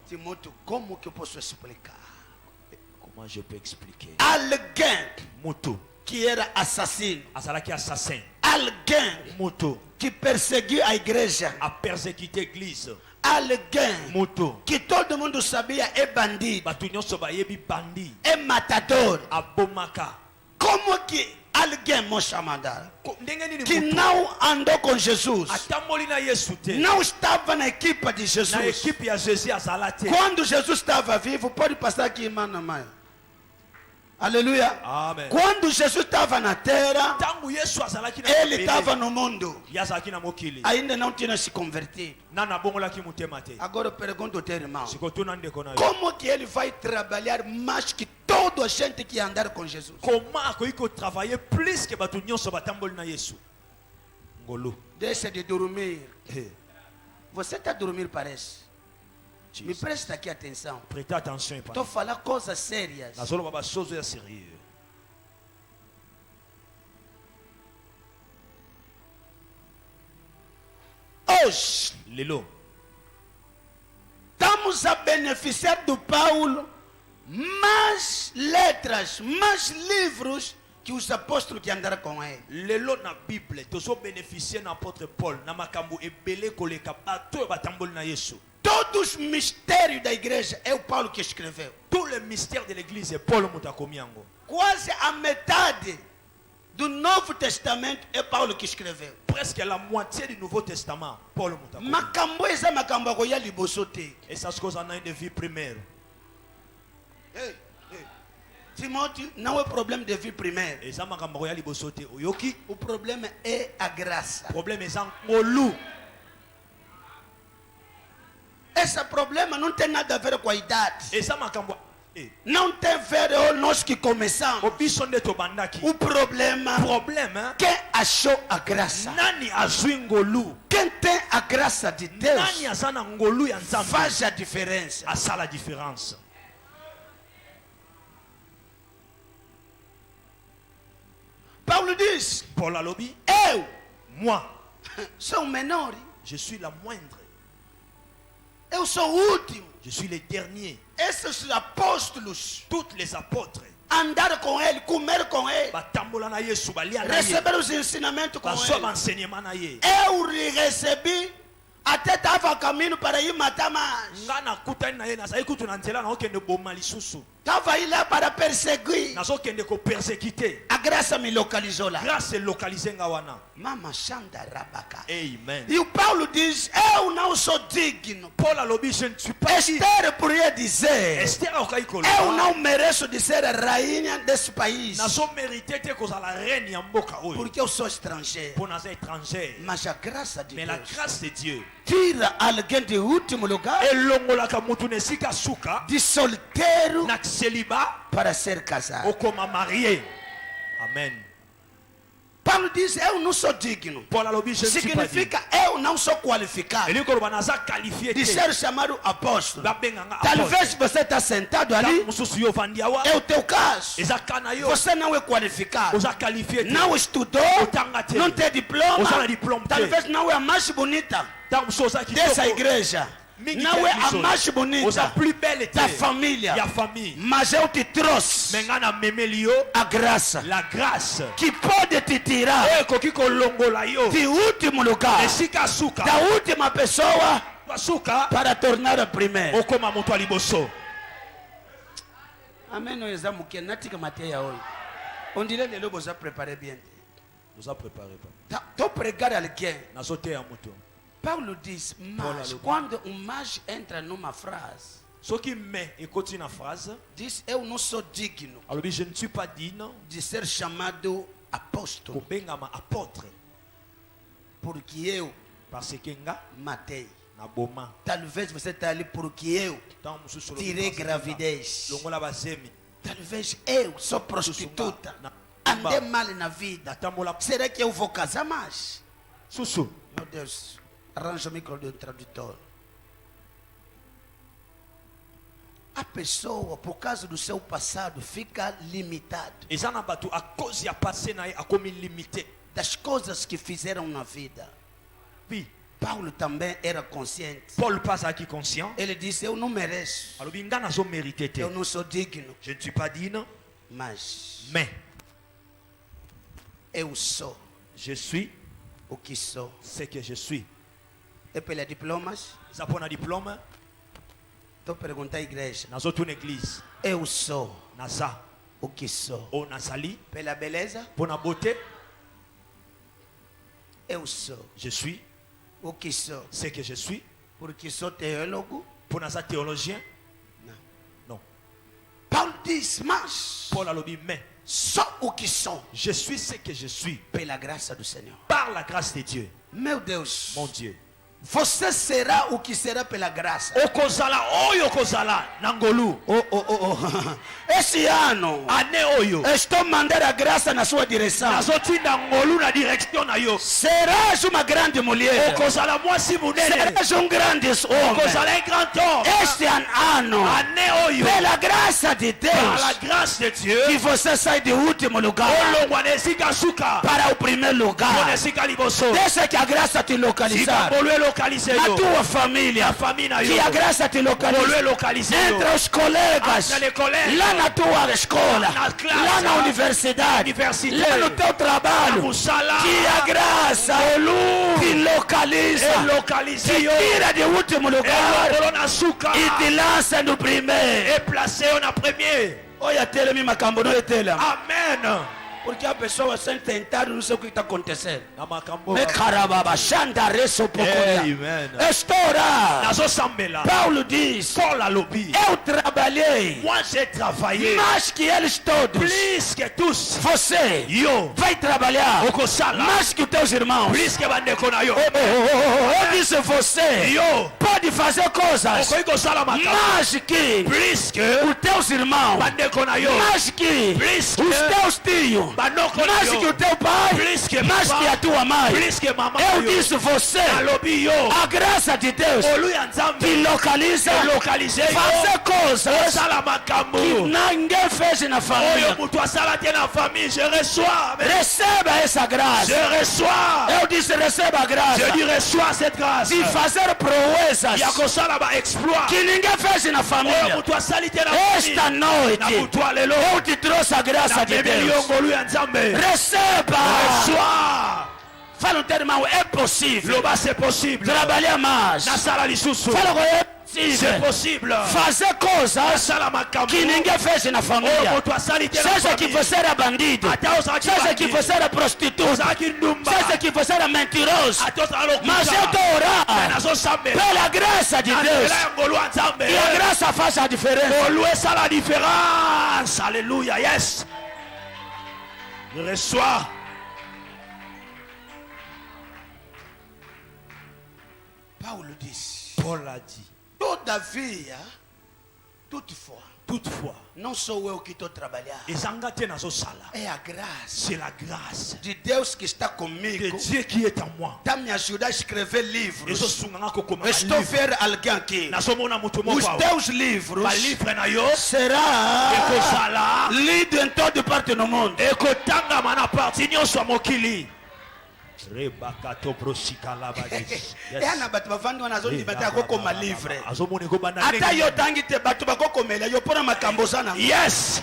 Timóteo, como que eu posso explicar? Comment je peux expliquer? Alguém Mutu. que era assassino, Azalaki assassin. alguém Mutu. que perseguiu a igreja, A persécuté l'église. alguém Mutu. que todo mundo sabia é bandido, Batu nyonso bayebi bandi. é matador. Abomaka. Como que alguém, mon chamada, Ndenge nini que mutu não andou com Jesus, atamboli na Yesu te. não estava na equipe de Na Jesus? equipe ya Jésus azala te. Quando Jesus estava vivo, pode passar aqui, mano, mãe. Aleluia. Amen. Quando Jesus estava na terra, Tangu Yesu azalaki na ele mabele, estava no mundo. yazalaki na mokili. Ainda não tinha se convertido. Nana bongolaki mutema te. Agora eu pergunto ao teu irmão, Sikotuna ndeko na yo. como que ele vai trabalhar mais que toda a gente que andar com Jesus? Comment akoki kotravailler plus que bato nyonso batamboli na Yesu? Ngolu. Deixa de dormir. Eh, Você está dormindo, parece. Me Jesus. presta aqui atenção. Prêtez attention. Estou falando coisas sérias. Nazoloba basozo ya sérieux. Hoje, Lelo. estamos a beneficiar do Paulo mais letras, mais livros que os apóstolos que andaram com ele. Lelo na Bible tozo bénéficier na apôtre Paul na makambo ebele koleka bato oyo batamboli na Yesu. Todos os mistérios da igreja é o Paulo que escreveu. Tout le mystère de l'église est Paul mutu akomi yango. Quase a metade do Novo Testamento é Paulo que escreveu. Presque la moitié du Nouveau Testament, Paul mutu akomi. Makambo eza makambo akoya liboso te. Et ça se cause en de vie primaire. Hey, hey. Timóteo, não é problema de vie primaire. Et ça makambo akoya liboso te. Oyoki, O problema é a graça. problème est en ngolu. Esse problema não tem nada a ver com a idade. Et ça makambo Não tem a ver com nós que começamos. obiso nde tobandaki. O problema Problème, hein? quem achou a graça. Nani azwi ngolu? Quem tem a graça de Deus Nani aza na ngolu ya Nzambe? faz a diferença. Asa la différence. Paulo diz: Paul alobi, eu moi, sou o menor. Je suis la moindre. Eu sou o último. Je suis le dernier. Esses apóstolos Tous les apôtres. andaram com ele, comer com ele, Batambola na Yesu, balia na ye. receberam os ensinamentos com Basoma ele. enseignement na ye. Eu lhe recebi, até estava a caminho para ir matar mais. Nga na kutani na ye na sayi kutu na nzela na okende boma lisusu. Estava aí lá para perseguir. Na zo kende ko persécuter. A graça me localizou lá. Grâce localisée nga wana. Mama Xanda Rabaka. Amen. E o Paulo diz: eu não sou digno. Paul alobi, je ne suis pas digne. Esther poderia dizer: Esther akoki eu koloba. não mereço de ser a rainha desse país, Nazo mérité te kozala reine ya mboka oyo. porque eu sou estrangeiro. Pour naza étranger. Mas a graça de Mais la Deus grâce de Dieu. tira alguém de último lugar, Elongolaka mutu na esika suka. de solteiro, Na célibat. para ser casado. Okoma marié. Amen. Paulo diz: eu não sou digno. Paul alobi, je ne suis pas digne. Significa eu não sou qualificado Eli koloba naza qualifié de te. ser chamado apóstolo. Babenganga Talvez apôtre. você está sentado Tango ali, mususu yo vandi awa. é o teu caso. Eza kana yo. Você não é qualificado, Oza qualifié te. não estudou, Otanga te. não tem diploma, Usa na diploma te. talvez não é a mais bonita Tango mususu oza dessa kitoko. igreja, Mingi não te é a biso. mais Oza bonita plus belle te. da família, Ya famille. mas eu te trouxe Menga na memeli yo. a graça La grâce. que pode te tirar Ekoki kolongola yo. de último lugar, Esika suka. da última pessoa, Suka. para tornar a primeira. Okoma moto a liboso. Amen. Nous avons que natika mateya hoy. On dirait les lobos a préparé bien. Nous a préparé pas. Tu prégares alguém. Nazo te ya moto. Paulo diz: mas Paulo. quando mas entra numa frase, Soki me ekoti na phrase. diz: eu não sou digno Alobi, je ne suis pas digne. de ser chamado apóstolo, Kobengama apôtre. porque eu Parce que nga matei. na boma. Talvez você está ali porque eu Tango mususu tirei gravidez. longola bazemi. Talvez eu sou prostituta, andei mal na vida. Natambola Será que eu vou casar mais? susu. Meu Deus, arranja o micro do tradutor. A pessoa, por causa do seu passado, fica limitada Eza na bato a cause ya passé na ye akomi limité. das coisas que fizeram na vida. Puis Paulo também era consciente. Paul passe qui conscient. Ele disse: eu não mereço, Alobi nga nazo mérité te. eu não sou digno, Je ne suis pas digne, mas mais eu sou je suis o que sou. ce que je suis. É pelos diplomas? Eza pona diplôme. Estou perguntando à igreja. Nazo tuna église. Eu sou Naza. o que sou. O nazali. Pela beleza? Pona beauté. Eu sou Je suis o que sou. ce que je suis. Porque sou teólogo? Pona za théologien. Não. Non. Paulo diz: mas Paul alobi mais sou o que sou je suis ce que je suis pela graça do Senhor. par la grâce de Dieu. Meu Deus, Mon Dieu. você será o que será pela graça. Okozala oyo kozala nangolu. Esse ano Ane oyo. estou mandando a graça na sua direção. Nazotinda ngolu na direction na yo. Serás uma grande mulher. Okozala mwasi munene. Serás um grande homem. Okozala un grand homme. Este ano, Ane oyo. pela graça de Par la Deus, grâce de Dieu. que você sai de último lugar Olongwa nesika suka. para o primeiro lugar. Nesika liboso. Deixa que a graça te localizar. Bolwe localiser Na yo. tua família, Famille na yo. que a graça te Bolwe localize. localiser yo. Entre os colegas, Entre les collègues. lá na tua escola, Na classe, lá na universidade, université, lá no teu trabalho, Musala. que a graça te localiza, Localiser te yo. tira de último lugar Elongolo suka. e te lança no primeiro. Et placé en premier. Olha, telemi macambo, não é telemi. Amen. Porque a pessoa sem tentar, não sei o que está acontecendo. Na makambo. Me carababa, xandareço pocoria. Amen. Estou orando. Nazo sambela. Paulo diz: Paul alobi. eu trabalhei Moi j'ai travaillé mais que eles todos. plus que tous. Você Yo. vai trabalhar Okosala. mais que os teus irmãos. Plus que bandeko na yo. Eu disse: você Yo. pode fazer coisas Okoi kosala makambo. mais que Plus que os teus irmãos, bandeko na yo. mais que Plus os que teus tios, banoko mais que o teu pai, Plus que mais que a tua mãe. plus que mama Eu yo. disse você, Nalobi yo a graça de Deus olu ya nzambe te localiza, elokalize yo fazer coisas osala makambo que ninguém fez na oyo família. mutu asala te na famille. Je reçois, Receba essa graça. je reçois, Eu disse receba a graça je dis reçois cette grâce de fazer proezas ya kosala ba exploit que ninguém fez na oyo família. mutu asali te na Esta famille. noite Na mutu lelo eu te trouxe a graça de namemeli yo Deus. ngolu ya nzambe. Receba. Reçois. Fala um teu irmão, é possível Loba c'est possible. trabalhar mais. Nasala lisusu. Fala com ele, C'est possible. fazer coisas Nasala makambo que ninguém fez na oyo família. mutu asali te na Seja que famille. você era bandido, Ata ozalaki seja que bandido. você era prostituta, Ozalaki ndumba. seja que você era mentiroso. Ata ozala lokuta. Mas eu estou Mais orando nazosambela. pela graça de Na Deus. nzela ya ngolu ya nzambe. E a graça faz a diferença. Ngolu esala la différence. Alléluia. Yes. Je reçois. Paulo disse: Paul a dit. Todavia, toutefois, Toutefois, não sou eu que estou a trabalhar, ezanga te nazosala. é a graça C'est la grâce de Deus que está de comigo. Dieu qui est en moi. Está me ajudando a escrever livros. ezosunganga kokoma Estou vendo alguém aqui. nazomona moto Os moko teus livros balivre na yo será ekozala lido em toda parte do mundo. ekotangama na parti nyonso ya mokili. rebakato brosikalabadis. É na bato bavandi wana azondibata akokoma livre. azomona ekobanda Ata yo tangi te bato bakokomela yo mpona makambo za nango. yes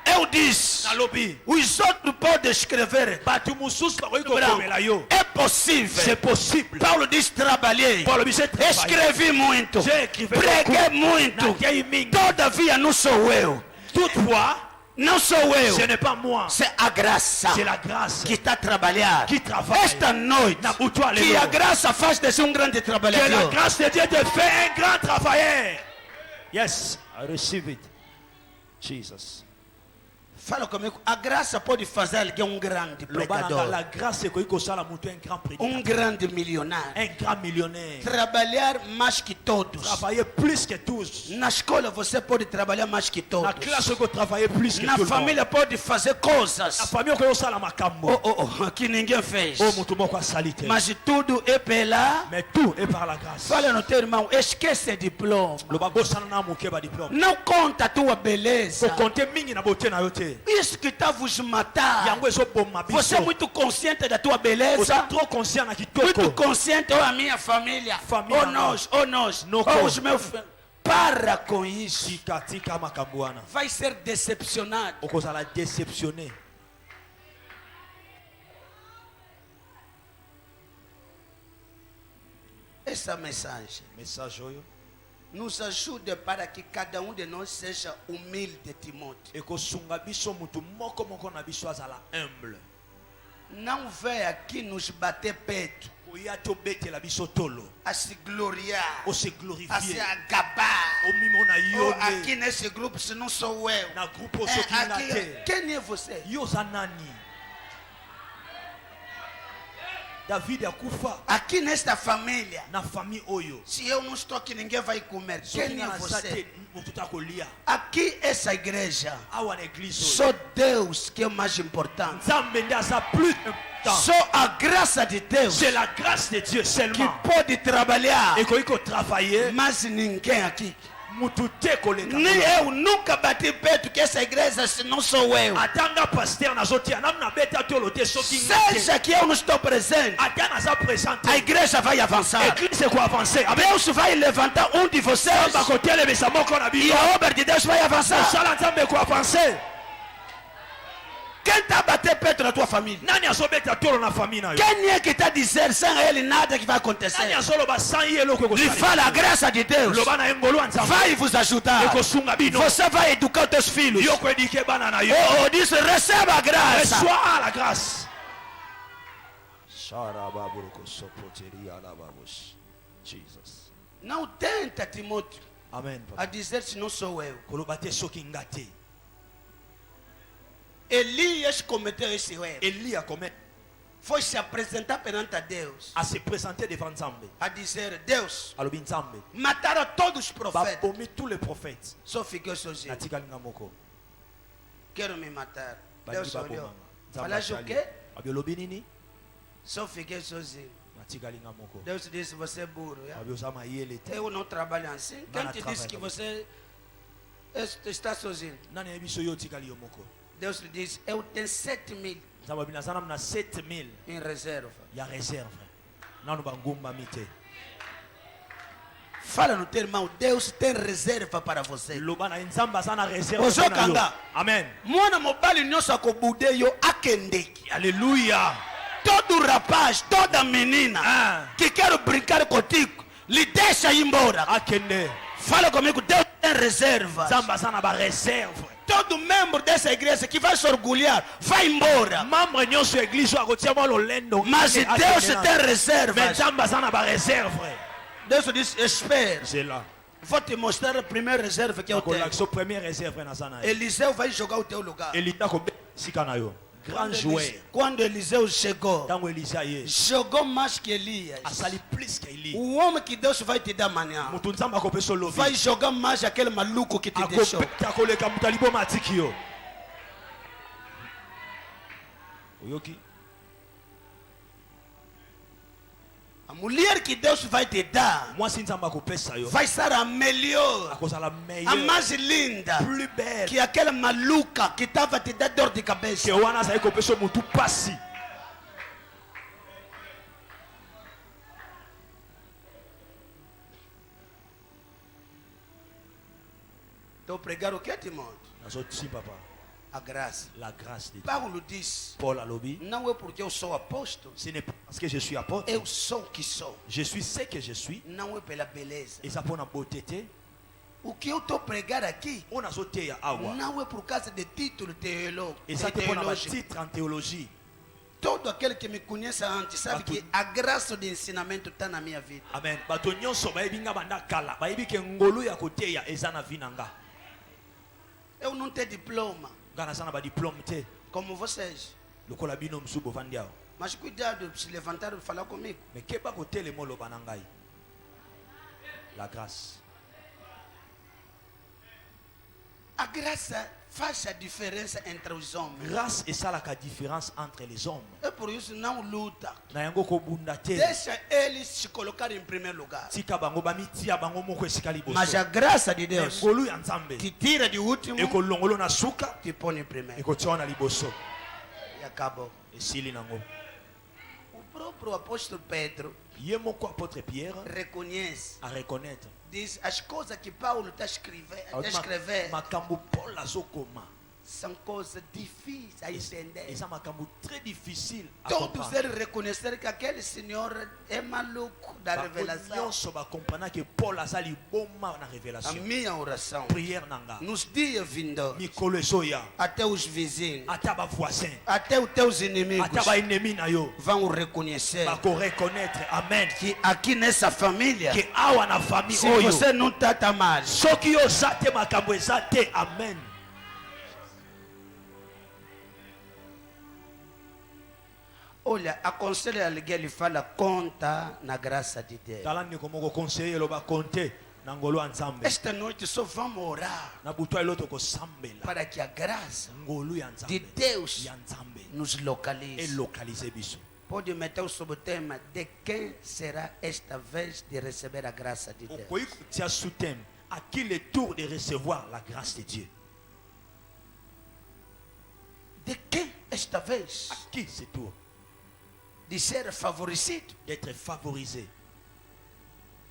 Eu disse, nalobi os outros podem escrever. bato mosusu bakoki Branco. kokomela yo. É possível. C'est possible. Paulo diz: trabalhei, Paulo bize escrevi muito, J'ai écrivé preguei beaucoup. muito. Natei mingi. Todavia não sou eu. Toutefois, Não sou eu. ce n'est pas moi, C'est a graça c'est la grâce que está a trabalhar. qui travaille. Esta noite, Na butua que lelo. a graça faz de ser um grande Que la trabalhador. grâce de Dieu te fait un grand travailleur. Yes, I receive it. Jesus. Fala comigo, a graça pode fazer alguém um grande pregador, La grâce c'est que ça la monté un grand prédicateur, grande milionário, un grand millionnaire. trabalhar mais que todos. Travailler plus que tous. Na escola você pode trabalhar mais que La todos. classe que travailler plus que Na tout le monde. família pode fazer La coisas famille que ça la makambo. que ninguém fez. Oh mutu moko salite. Mas tudo é pela. Mais tout est par la grâce. Fala no teu irmão, esquece diploma. Le babo sana na muke ba diplôme. Não conta a tua beleza. Faut compter mingi na beauté na yote. Isso que está vos matar. Yango ezo bomma biso. Você é muito consciente da tua Vous beleza. êtes trop conscient na Muito kitoko. consciente, ou a minha família, Família ou não. nós, ou nós, Noko. ou os meus filhos. Para com isso. Tika tika makambo wana. Vai ser decepcionado. Okozala déceptionné. Essa mensagem Message oyo. nos ajuda para que cada um de nós seja humilde, Timóteo. Ekosunga biso mutu moko moko na biso azala humble. Não vem aqui nos bater peito, Koya tobetela biso tolo. a se gloriar, O se a se glorifier. agabar. O mimo na Oh, yo aqui nesse grupo, se não sou eu. na groupe É, oso kinga aqui, te. quem é você? Yo za nani? David akufa Aqui nesta família, na famille oyo. se eu não estou aqui, ninguém vai comer. Soki Quem é na você? zate mutu ta kolia. Aqui, essa igreja, Awa na église oyo. só Deus que é o mais importante. Nzambe nde aza plus important. Só a graça de Deus C'est la grâce de Dieu que seulement. pode trabalhar, Ekoki ko travailler mas ninguém aqui. mutu te koleka. Nem eu nunca bati peito que essa igreja, se não sou eu. Atanga pasteur nazotia nanu na beta tolo te soki ngate. Seja que eu não estou presente, Ata naza présente. a igreja vai avançar. Église ko avancer. Amen. Deus vai levantar um de vocês Ba ko telemisa moko na e biso. a obra de Deus vai avançar. Sala nzambe ko avancer. Quem está a bater peito na tua família? Nani azobeta tolo na famille na yo? Quem é que está a dizer sem ele nada que vai acontecer? Nani azoloba sans ye eloko Lhe ekosala. fala a graça de Deus. Loba na engolo ya nzambe. Vai vos ajudar. Ekosunga bino. Você vai educar os teus filhos. Yo ko edike bana na yo. Oh, disse, receba a graça. Reçois la grâce. Jesus. Não tenta, Timóteo, Amen. a dizer se não sou eu. Koloba te soki ngate. Elias cometeu esse erro. Élie a commis Foi se apresentar perante a Deus. à se présenter devant Nzambe. A dizer, Deus, Alobi Nzambe. mataram todos os profetas. Babomi tous les prophètes. Só fiquei sozinho. Natika linga moko. Quero me matar. Leo Bandi solio. babomanga. Nzambe Fala asali. choqué. Abiolobi nini? Só fiquei sozinho. Natikali nga moko. Deus disse, você é burro. Yeah? Abiosa mayele te. Eu não trabalho assim. Quem Nana te disse trabalha que como você está sozinho? Nani yebi so yo tikali yo moko. Deus lhe disse, eu tenho 7.000 Nzambe abina sana mna 7000 em reserva. ya réserve. Nanu bangumba mite. Fala no teu irmão, Deus tem reserva para você. Loba na nzamba sana réserve. Ozo mpona yo. kanga. Amen. Mwana mobali nyonso akobude yo akendeki. Alléluia. Todo rapaz, toda menina Ah. que quer brincar contigo, lhe deixa ir embora. Akende. Fala comigo, Deus tem reserva. Nzamba sana ba réserve. Todo membro dessa igreja que vai se orgulhar, vai embora. Membre nyonso église akotia mwa lolendo. Mas Akende Deus na- tem Mais reserva. nzamba sana ba réserve. Deus diz, espera. C'est là. Vou te mostrar a primeira reserva que eu tenho. Akolakisa première réserve na sana. Eliseu vai jogar o teu lugar. Elita ko sika na yo. Grand joueur. Quando Eliseu chegou, Tango Elisa ye. jogou mais que Elias. Asali plus que Eli. O homem que Deus vai te dar amanhã Mutu nzamba akopeso lobi. vai jogar mais aquele maluco que te deixou. Akopeta koleka mutu aliboma atiki yo. Oyoki. A mulher que Deus vai te dar Mwasi nzamba akopesa yo. vai ser a melhor, Akozala a meilleur. mais linda Plus belle. que aquela maluca que estava te dando dor de cabeça. Que wana azali kopesa yo mutu pasi. Estou pregar o que, Timóteo? Nazoti papa. A graça. La grâce de Dieu. Paulo diz, Paul alobi. não é porque eu sou apóstolo, Ce n'est pas parce que je suis apôtre. eu sou o que sou. Je suis ce que je suis. Não é pela beleza. Et ça pour na beauté te. O que eu estou pregar aqui On a sauté à awa. não é por causa de título Et ça te pour na teológico. titre en théologie. Todo aquele que me conhece antes sabe que a graça de ensinamento está na minha vida. Amen. Bato nyonso bayebi nga banda kala. Bayebi ke ngolu ya koteya eza na vi na nga. Eu não tenho diploma, Nga nasana ba diplôme te. como vocês. Lokola bino msu bovandi awa. Mas cuidado se levantar e falar comigo. Mais keba kotelema oloba na ngai. La grâce. A graça faz a diferença entre os homens. Grâce esalaka différence entre les hommes. É por isso não luta. Na yango kobunda te. Deixa eles se colocar em primeiro lugar. Tika bango bamitia bango moko esika liboso. Mas a graça de Mais Deus ngolu ya nzambe. te tira de último Ekolongolo na suka. te põe em primeiro. Ekotia na liboso. E acabou. Esili nango. O próprio apóstolo Pedro Ye moko apôtre Pierre reconhece, a reconnaître. diz as coisas que Paulo está escrevendo Makambo Paul azokoma. são coisas difíceis a entender. Eza makambo très difficile à Todos comprendre. eles reconheceram que aquele senhor é maluco da revelação. Nyonso ba comprendre que Paul azali boma na A révélation. minha oração, Prière nanga. nos dias vindouros, Mikolo ezoya. até os vizinhos, Ata ba voisin. até os teus inimigos Ata ba ennemi na yo. vão reconhecer Ba ko reconnaître. Amen. que aqui nessa família, Que awa na famille se oyo. você não está tá mal, Soki yo zate makambo ezate. Amen. olha, aconselho alguém, ele fala, conta na graça de Deus. Tala ndeko moko conseiller lo ba compter na ngolo ya nzambe. Esta noite só vamos orar Na butwa eloto kosambela. para que a graça Ngolo ya de nzambe. Deus Ya nzambe. nos localize. Et localiser biso. Pode meter o subtema de quem será esta vez de receber a graça de Deus. Okoyi kotia sous thème à qui le tour de recevoir la grâce de Dieu. De quem esta vez À qui ce tour de ser favorecido? d'être favorisé?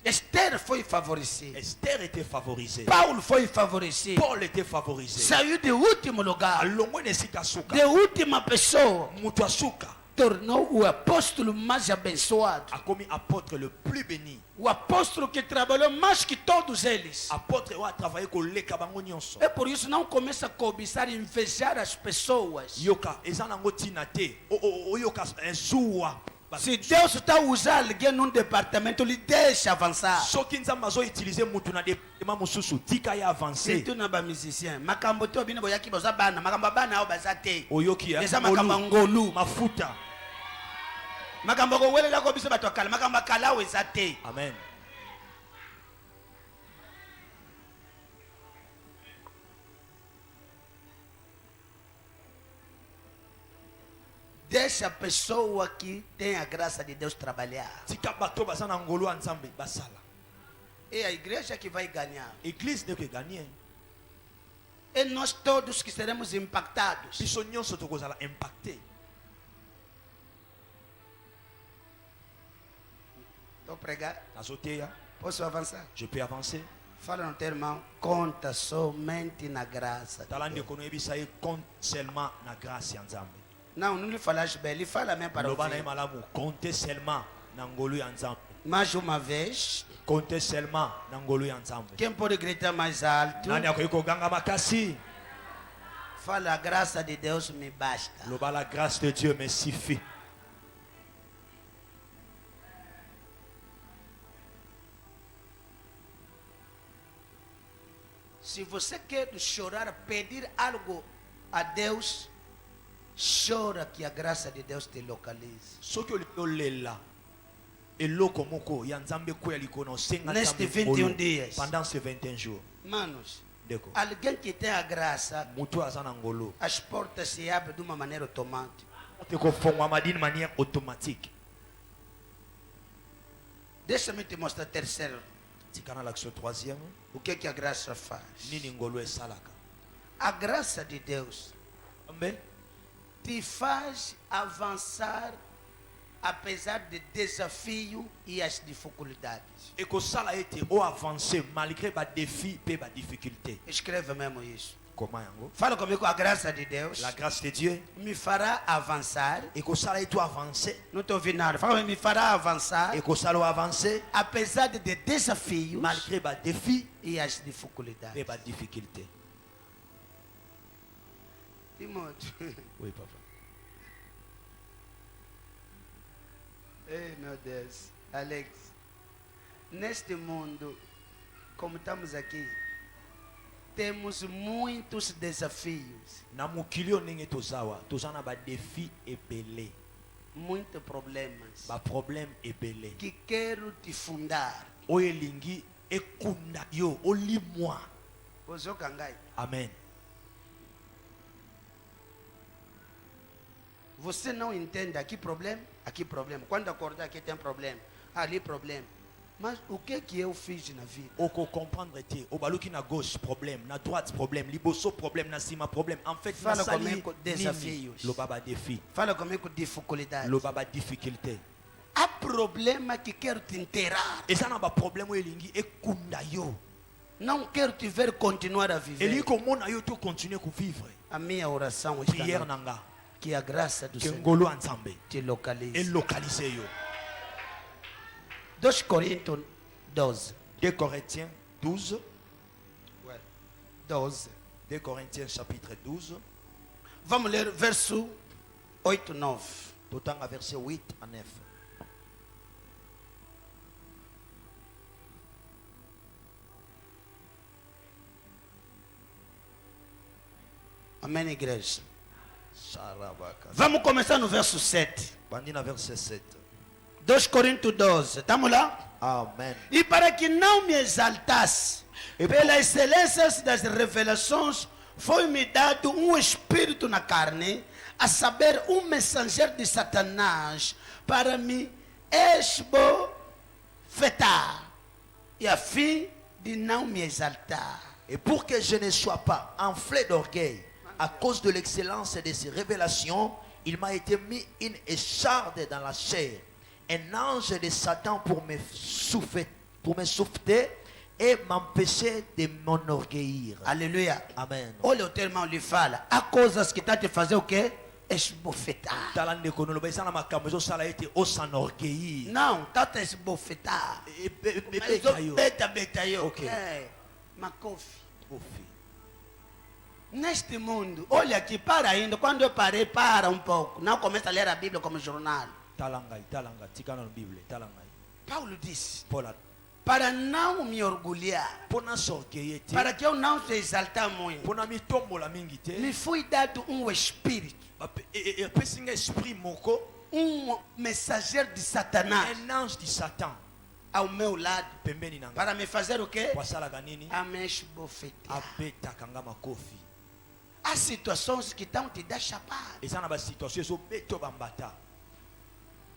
Esther foi favorecida. Esther était favorisée. Paulo foi favorecido. Paul était favorisé. Saiu de último lugar. Alongwe nesika suka. De última pessoa. Mutu asuka Tornou o apóstolo mais abençoado. a commis apôtre le plus béni. O apóstolo que trabalhou mais que todos eles. Apôtre oyo a travaillé koleka bango nyonso. É por isso não começa a cobiçar e invejar as pessoas. Yoka eza nango tina te. Oyoka zuwa. Se Deus está usando alguém num departamento, lhe deixa avançar. Soki nzambe azoutilize mutu na département mosusu tika ye avance. Surtout na ba musicien. Makambo to bino boyaki boza bana, makambo bana ao baza te. Oyoki ya Eza makambo ngolu. mafuta. Makambo ko welela ko biso bato kala, makambo kala o eza te. Amen. Deixa a pessoa que tem a graça de Deus trabalhar. tika bato baza na ngolu ya nzambe basala. É a igreja que vai ganhar. Église nde ke gagner. É nós todos que seremos impactados. Biso nyonso tokozala impacté. Estou a pregar? Nazoteya, Posso avançar? je peux avancer. Fala no teu irmão. Conta somente na graça. de Tala Deus. ndeko no yebisa ye compte seulement na grâce ya nzambe. Não lhe falaste bem. Ele fala mesmo para Loba na ye ouvir. malamu, compte seulement na ngolu ya nzambe. Mais uma vez. Compte seulement na ngolu ya nzambe. Quem pode gritar mais alto? Nani akoki koganga makasi? Fala, a graça de Deus me basta. Loba la grâce de Dieu me suffit. Se você quer chorar, pedir algo a Deus, chora que a graça de Deus te localize. Soki olingi olela eloko moko ya nzambe koya likolo osenga Neste nzambe 21 ngolu dias. pendant ces 21 jours. Manos, Ndeko, alguém que tem a graça, mutu aza na ngolu as portas se abrem de uma maneira automática. te kofongwama d'une manière automatique. Deixa-me te mostrar terceiro. Tikana l'action troisième, O que a graça faz? nini ngolu esalaka. A graça de Deus Ambe te faz avançar apesar de desafio e as dificuldades. ekosala ete o avancer malgré ba défi pe ba difficulté. Escreve mesmo isso. Comment yango? Fala comigo, a graça de Deus La grâce de Dieu me fará avançar. ekosala ete o avancer, Não estou ouvindo nada. Fala, me fará avançar ekosala o avancer apesar de desafios malgré ba défi e as pe dificuldades. ba difficulté. Timóteo. Oui papa. Ei, meu Deus. Alex, neste mundo, como estamos aqui, temos muitos desafios, Na mokili oyo ndenge tozawa toza na ba défi ebele, muitos problemas ba problème ebele que quero te fundar. oyo elingi ekunda yo olimwa. Ozokangai. Amen. Você não entende aqui problema, aqui problema. Quando acordar aqui tem problema, ali problema. Mas o que eu fiz na vida? Oko comprendre te obaluki na gauche problème, na droite problème, liboso problème, na sima problème. En fait, Fala nasali comigo, desafios. nini? Loba ba défi, Fala comigo dificuldade. loba ba difficulté. Há problema que quero te enterrar. Eza na ba problème oyo elingi ekunda yo. Não quero te ver continuar a viver. Elingi komona yo to continuer ko vivre. A minha oração está Prière na nanga, que a graça do ke Senhor ngolo ya nzambe te localize. elokalize yo. 2 Coríntios 12. 2 Corinthiens 12, 12. 2 Corinthiens chapitre 12, Vamos ler verso 8, 9. Totanga verset 8 à 9. Amém, igreja. Sarabaka. Vamos começar no verso 7. Bandina verset 7. 2 Coríntios 12. Estamos lá? Amen. E para que não me exaltasse, pela excelência das revelações, foi-me dado um espírito na carne, a saber, um mensageiro de Satanás, para me esbofetar, e a fim de não me exaltar. Et pour que je ne sois pas enflé d'orgueil, à cause de l'excellence de ces révélations, il m'a été mis une écharde dans la chair, un ange de Satan pour me souffler et m'empêcher de m'enorgueillir. Aleluia. Amen. Olha o termo lhe fala. Há coisas que está te fazer o quê? Esbofetar. Tala ndeko no loba eza na makambo ezosala ete osanorgueillir. Não, está te esbofetar. Ebeka yo. Beta eu. Ok. É, makofi. Ofi. Neste mundo, olha aqui, para ainda. Quando eu parei, para um pouco. Não começa a ler a Bíblia como jornal. Tala ngai, tikana na Bible, tala ngai. Paulo disse: Paul para não me orgulhar, mpona sorgueiller te, para que eu não se exaltar muito, mpona mitombola mingi te, me foi dado um espírito, apesi nga esprit moko, um mensageiro de Satanás un ange de Satan ao meu lado, pembeni na ngai. para me fazer o quê? Po asalaka nini? A me esbofetar. Abetaka nga makofi. Há situações que estão te dar chapada. Et ça, dans la situation, ils sont bêtes bambata.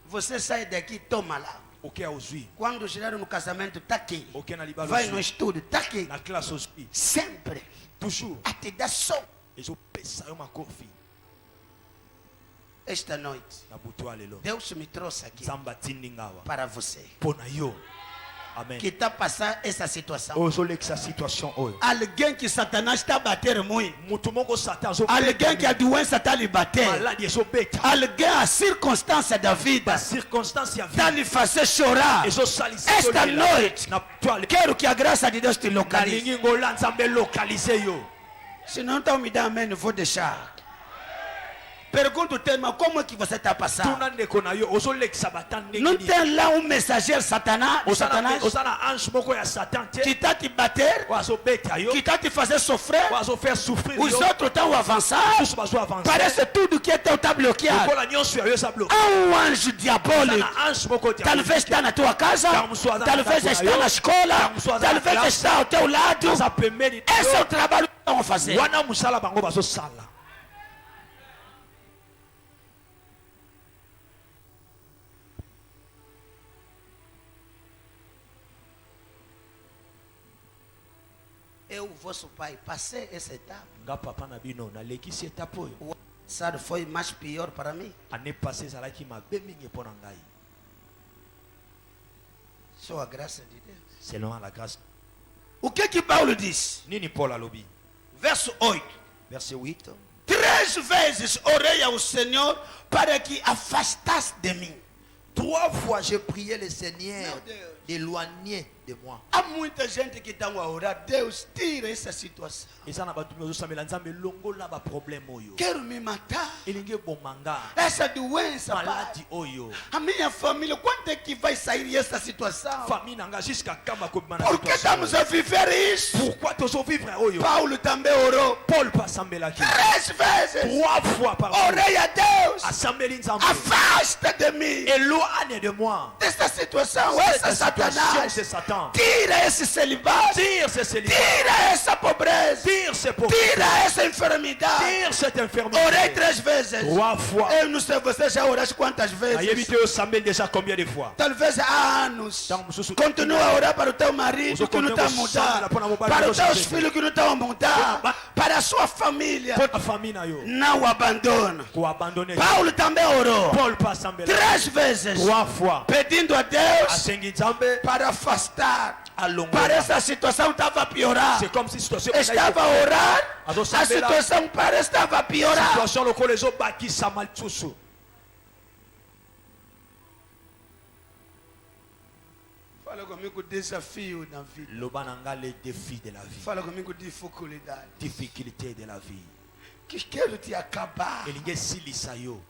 Você sai daqui, toma lá. Ok, aujourd'hui. Quando chegar no casamento, tá aqui. Ok, na Liban, Vai no estudo, tá aqui. la classe aussi. Sempre. Toujours. A te dar som. Ils ont ça, ma coffee. Esta noite, Na boutoir, les lots. Deus me trouxe aqui Samba tindingawa. para você. Pona yo. Amen. Que está passando essa situação. Aujourd'hui, que sa situation, oh. Alguém que Satanás está a bater muito. Mutumongo Satan, zo Alguém que a doença está a lhe bater. malade, zo bêta. Alguém, a circunstância da vida La circonstance, il y a está a lhe fazer chorar. Et zo salisse. Esta noite, Na toile. quero que a graça de Deus te localize. Nalingi ngola nzambe localisé yo. Se não está me dando amém, não vou deixar. Pergunta o tema, como é que você está passando? Tuna ndeko na yo, ozo lek sabatan Não ndeki. tem lá um mensageiro Satanás Osana ange moko ya Satan que te. está te bater, Ozo bêta yo. que está te fazer sofrer. Ozo faire souffrir Os yo. outros estão avançando. Tous bazo avancer. Parece tudo que é teu está bloqueado. Kola nyonso ya yo sa bloqué. Há um anjo diabólico. Osana ange moko te. Talvez está na tua casa, talvez está na escola, talvez está ao teu lado. Za pembeni. Esse é o trabalho que estão a fazer. Wana musala bango bazo sala. Eu, vosso pai, passei essa etapa. Nga papa na bino na lekisi étape oyo. O passado foi mais pior para mim. Année passée ezalaki mabe mingi mpona ngai. Só a graça de Deus. Selon la grâce. O que Paulo diz? Nini Paul alobi. Verso 8. Verset 8. 3 vezes orei ao Senhor para que afastasse de mim. 3 fois j'ai prié le Seigneur Meu Deus. d'éloigner de moi. Há muita gente que está a orar. Deus, tira essa situação. Eza na bato ozosambela nzambe longola ba problème oyo. Quero me matar. Elingi ebomanga. Essa doença, pai. Maladi oyo. A minha família, quando é que vai sair dessa situação? Famille nanga jusqu'à kama kobima na Por que situation estamos oyo. a viver isso? Pourquoi tozovivre oyo? Paulo também orou Paul pasambelaki 3 vezes. 3 fois par jour. Orei a Deus. Asambeli nzambe. Afasta de mim Éloigne de moi. dessa situação. Cette Essa situation, Satanás. c'est Satan. Tira esse celibato. Tire ce célibat. Tira essa pobreza. Tire ce pauvres. Tira essa enfermidade. Tire cette Orei infirmité. 3 vezes. 3 fois. Eu não sei, você já oraste quantas Nayebi vezes? te osambeli déjà combien de fois? Talvez há anos. Ntango mosusu. Continua a orar para o teu marido que não está a mudar. Para os teus filhos que não estão a mudar. Para a sua família. Pour ta famille na yo. Não abandona. Pour abandonner. Paulo também orou Paul pasambela. 3 vezes. 3 fois. Pedindo a Deus Asengi nzambe. para afastar. Alongola. Parece a situação estava a piorar. C'est comme si situation Estava a orar. A situação parece que estava a piorar. situation lokola ezobakisa malisusu. Fala comigo desafio na vida. Loba na nga les défis de la vie. Fala comigo dificuldade. Difficulté de la vie. Que quero te acabar. Elingi esilisa yo.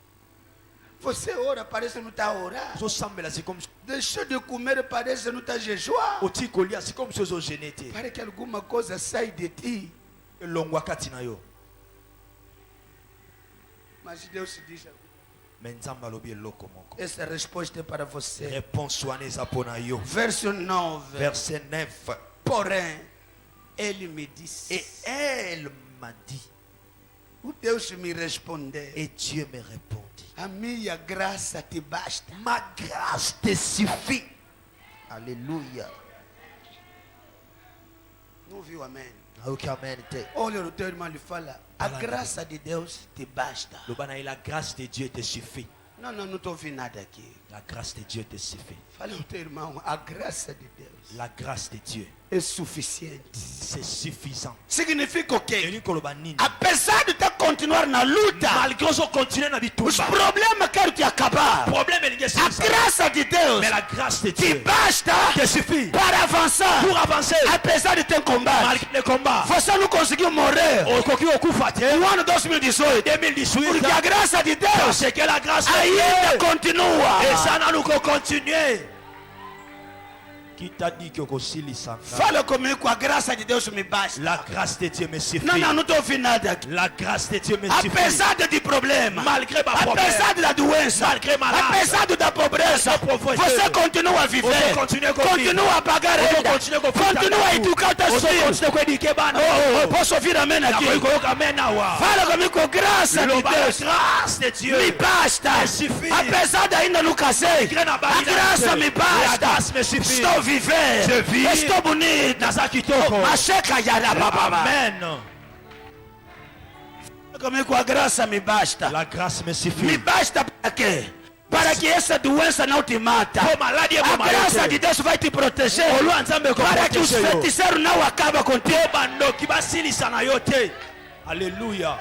Você ora, parece que não está a orar. Ozosambela c'est comme. Deixou de comer, parece que não está a jejuar. Oti kolia c'est comme si ozogene te. Parece que alguma coisa sai de ti. Elongwa kati na yo. Mas Deus diz, Mais nzambe alobi eloko moko. essa resposta é para você. Réponse wana eza mpona yo. Verso 9. Verset 9. Porém, ele me disse. Et elle m'a dit, O Deus me respondeu. et Dieu me répondit, A minha graça te basta. ma grâce te suffit. Alléluia. Não viu, amém? Ok, amen. Olha no teu irmão e fala. A graça de Deus te basta. Loba na ye, la grâce de Dieu te suffit. Não estou ouvindo nada aqui. La grâce de Dieu te suffit. Fala ao teu irmão. A graça de Deus La grâce de Dieu, é suficiente. c'est suffisant. Significa o quê? Elingi koloba nini? Apesar de tu continuar na luta, Malgré ozocontinue na os bitumba. problemas querem te acabar. Problème elingi A esilisa. graça de Deus Mais la grâce de te Dieu basta te suffit para avançar. pour avancer. Apesar de ter combate, Malgré le combat. você não conseguiu morrer Okoki okufa te. no ano 2018. 2018. Porque a graça de Deus Parce que la grâce de ainda Dieu. continua. Et ça n'a nous qu'à continuer. Qui t'a dit que Kosilisa? Fala comigo, a graça de Deus me basta. La grâce de Dieu me suffit. Não estou ouvindo nada aqui. La grâce de Dieu me suffit. Apesar de problema, Malgré ma problème, apesar da doença, malgré malade, apesar da pobreza, você continua a viver, Você continua com continua a pagar Você renda, continua com continua a educar teus Você filhos. continua com educar bana. Posso ouvir amém aqui? Fala comigo, graça de Deus Grâce de Dieu me basta. me suffit. Apesar de ainda não casei, a graça me La basta. grâce me suffit. Estou vivendo, Je vis. estou bonito. Nasa kitoko. Macheka yara bababa. Amen. Comigo a graça me basta. La grâce me Me suffit. basta para quê? Para que essa doença não te mata. A graça de Deus vai te proteger. Para que os feiticeiros não acabem contigo. Alléluia.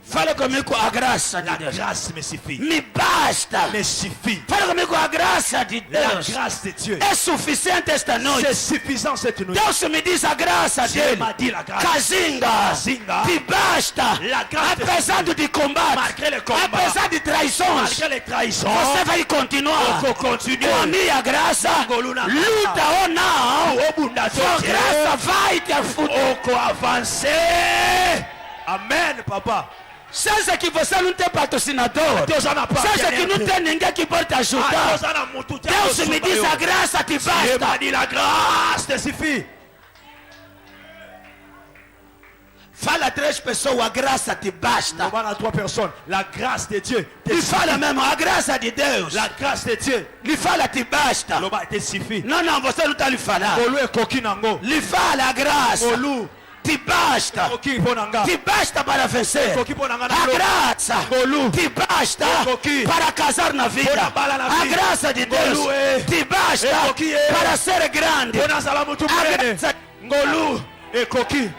Fala comigo a graça de La Deus. grâce me suffit. Me basta. Me suffit. Fala comigo a graça de La Deus. grâce de Dieu. É suficiente esta noite. C'est suffisant cette nuit. Deus me diz a graça Dieu dele. m'a dit la grâce. Casinga. Casinga. Te basta. La grâce te Apesar de combate. Malgré les combats. Apesar de traições. Malgré les trahisons. Você vai continuar. Eu vou continuar. Com a minha graça. Luta ou não. Sua graça vai te avancer. Amen, papa. Seja que você não tem patrocinador. Deus n'a pas. Seja que não tem ninguém que pode te ajudar. Deus me diz a graça te Dieu m'a basta. dit la grâce te suffit. Fala a 3 pessoas, a graça te basta. Demande à 3 personnes. La grâce de Dieu te Me suffit. fala mesmo, a graça de Deus. La grâce de Dieu. Lhe fala te basta. Loba te suffit. Não, você não está lhe falando. Olu e koki nango. Lhe fala a graça. Olu Te basta. koki ponanga. Te basta para vencer. Koki ponanga A nango. graça Olu te basta Ekoki. para casar na vida. Bona bala na A vida. graça de Deus Olu e. te basta Ekoki e. para ser grande. Pona sala mutu A mene. graça Ngolu e koki.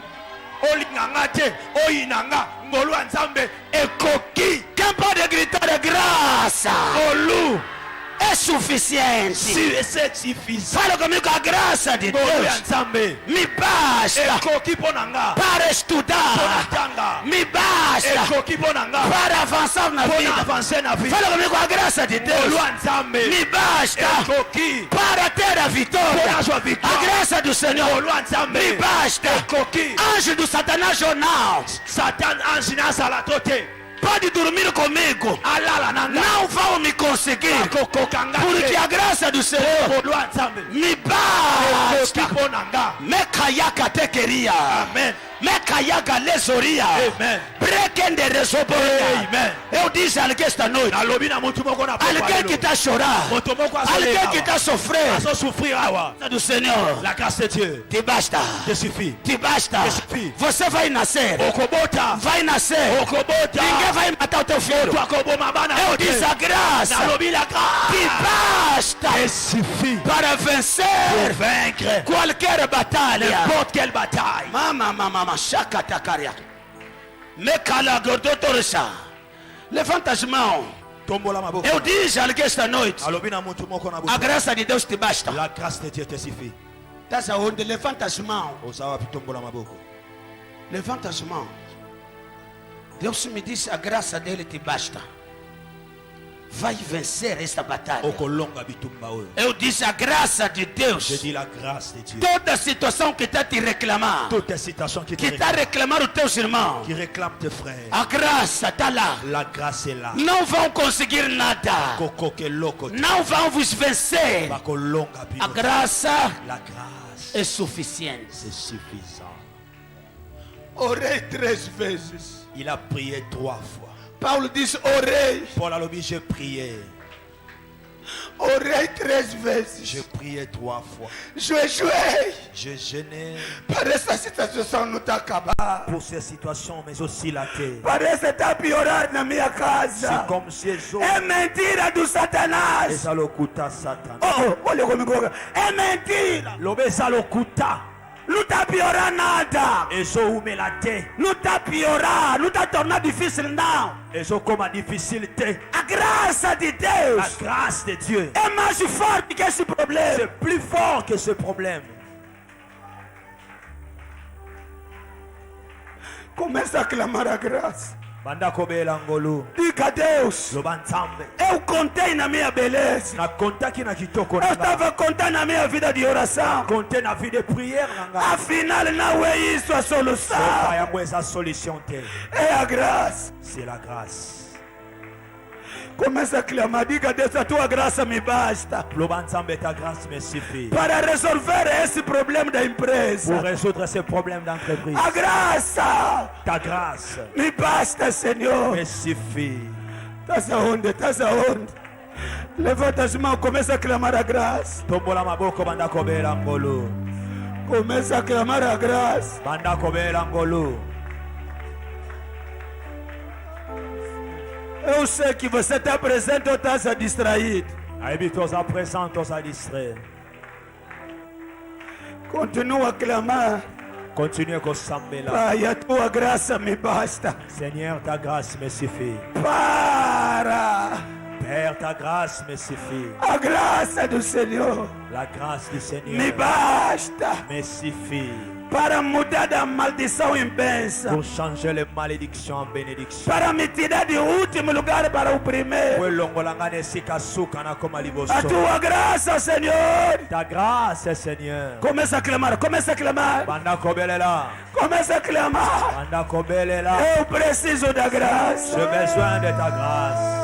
Olinganga te. Oyinanga. Ngolu anzambe e koki. Quem pode gritar é graça. Olu. É suficiente. Si c'est suffisant. Fala comigo, a graça de Ngolu Deus anzambe. me basta E koki ponanga. para estudar. Pona tanga. Me E basta koki ponanga. para avançar na Pona vida. avancer na vida. Fala comigo, a graça de Deus Ngolu anzambe. me basta E koki. para ter a vitória. Pona sua vitória. A graça do Senhor Ngolu anzambe. me basta. E koki. Anjo do Satanás ou não, Satan ange nazala tote. pode dormir comigo. Alala nanga. Não vão me conseguir. Kokokanga. Porque a graça do Senhor Ngolu anzambe. me basta. Koki ponanga. Mekayaka tekeria. Amen. Mekayaga lesoria. Amen. Brekende resoboria. Amen. Eu disse a alguém esta noite. Nalobi na mutu moko na Alguém que está a chorar. Moto moko azole Alguém awa. que está a sofrer. Azo souffrir awa. Do Senhor. La grâce de Dieu Te basta. te suffit. Te basta. Suffit. Você vai nascer. Okobota. Vai nascer. Okobota. Ninguém vai matar o teu filho. Tu akoboma bana. Eu disse a graça. Nalobi la Te grâce basta te suffit. para Pour vencer vaincre qualquer batalha. n'importe quelle bataille. Mama, chaka takaria. Mekala gordotorisa. Levanta as mãos. Tombola maboko. Eu disse a alguém esta noite. Nalobi na mutu moko na A buso. graça de Deus te basta. La grâce de Dieu te suffit. Estás aonde? Levanta as mãos. Osawa pitombola maboko. Levanta as mãos. Deus me disse a graça dele te basta. Vai vencer esta batalha. Okolonga bitumba oyo. Eu disse a graça de Je Deus. dis la grâce de Dieu. Toda situação que está te reclamar, Toutes les situations qui que te está a reclamar os teus irmãos, qui réclament tes frères. a graça está lá. La grâce est là. Não vão conseguir nada. Koko ke loko. Não vão vos vencer. Bakolonga A bino. graça La grâce é suficiente. c'est suffisant. Orei 3 vezes. Il a prié 3 fois. Paulo disse: orei. Paul a dit j'ai prié. Orei 3 J'ai vezes. prié 3 fois. Jejuei. Je jeûnais Para essa situação não está acabar. pour ces situations, mais aussi la terre. Parece estar piorando na minha C'est casa. comme si les autres. É mentira do Et Satanás. ça le coûta Satan. Olha comigo. É mentira. L'obé ça le coûta. Não está piorando nada. Et ça où met la terre. Não está piorar. Não está tornando difícil, não. Et ça comme à difficulté. A graça de La Deus grâce de Dieu. é mais forte que esse problema. C'est plus fort que ce problème. Começa a clamar a graça. Banda kobela ngolu. Diga Deus, Loba nzambe. eu contei na minha beleza. Na contaki na kitoko Eu nanga. estava contando na minha vida de oração. Compter na vie de prière nanga. Afinal, não é isso a solução. Soka yango eza solution te. É a graça. C'est la grâce. Começa a clamar, diga Deus, a tua graça me basta Loba nzambe ta grâce me suffit. para resolver esse problema da Pour empresa. résoudre ces problèmes d'entreprise. A graça Ta grâce me basta, Senhor. me suffit. Estás aonde? Estás aonde? Levanta as mãos, começa a clamar a graça. Tombola maboko banda kobela ngolu. Começa a clamar a graça. Banda kobela ngolu. Eu sei que você está presente ou está distraído. Aibi toza présent, toza distrait. Continua a clamar. Continue kosambela. Pai, a tua graça me basta. Seigneur, ta grâce me suffit. Para Père, ta grâce me suffit. a graça do Senhor La grâce du me Seigneur basta me suffit para mudar da maldição em bênção. pour changer les malédictions en bénédictions. Para me tirar do último lugar para o primeiro. Welongolangane sika suka na koma liboso. A tua graça, Senhor. Ta grâce, Seigneur. Começa a clamar, começa a clamar, Banda kobelela. começa a clamar. Banda kobelela. Eu preciso da graça. J'ai besoin de ta grâce.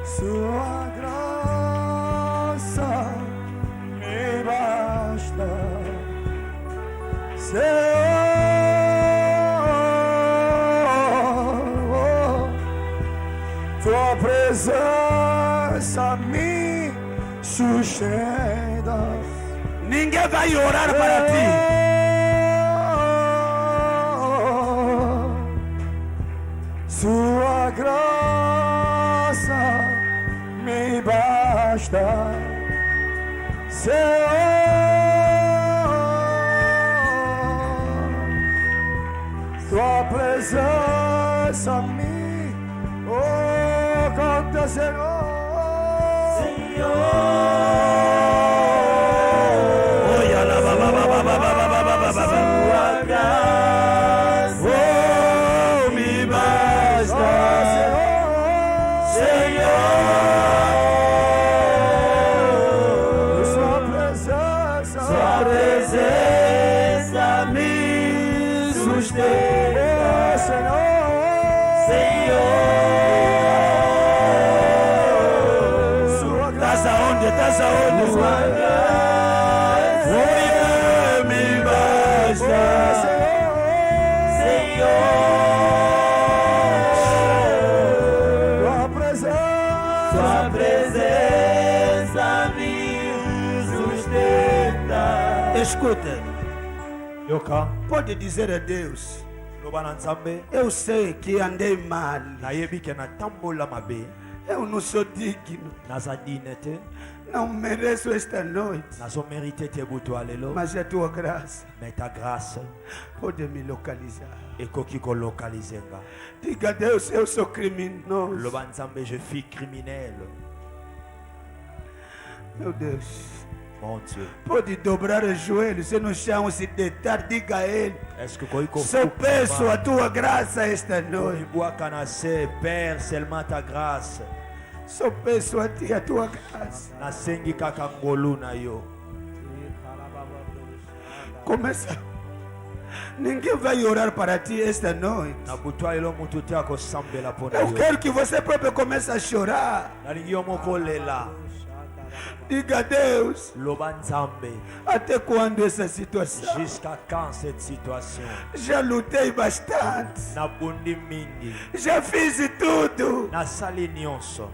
Sua graça me basta, Senhor. Tua presença me sustenta. Ninguém vai orar para ti. Sua graça me basta, Senhor. Tua presença me canta, Senhor. Olha lá, Sua graça me basta, Senhor. Sua presença me sustenta, Senhor. Estás aonde? Estás aonde? Sua graça me basta, Senhor. Tua presença me sustenta. Escuta, Yoka. pode dizer a Deus: Loba na nzambe. eu sei que andei mal, Nayebi ke natambola mabe. eu não sou digno, Naza digne te. não mereço esta noite, Nazo mérité te butu alelo. mas a tua graça Mais ta grâce pode me localizar. ekoki kolocalize nga. Diga a Deus, eu sou criminoso. Loba nzambe, je suis criminel. Meu Deus, Mon Dieu. pode dobrar os joelhos e no chão se deitar. Diga a Ele: Est-ce que koiko só peço a tua graça esta noite. Kanase, Père, seulement ta grâce. Só peço a ti a tua graça. Nasengi kaka ngolu na yo. Começa. Ninguém vai orar para ti esta noite. Na butwa lelo mutu te akosambela pona Eu yo. quero que você próprio comece a chorar. Nalingi yo moko lela. Diga a Deus, Loba nzambe. até quando essa situação? Jusqu'à quand cette situation? Já lutei bastante. Nabundi mingi. Já fiz tudo. Nasali nyonso.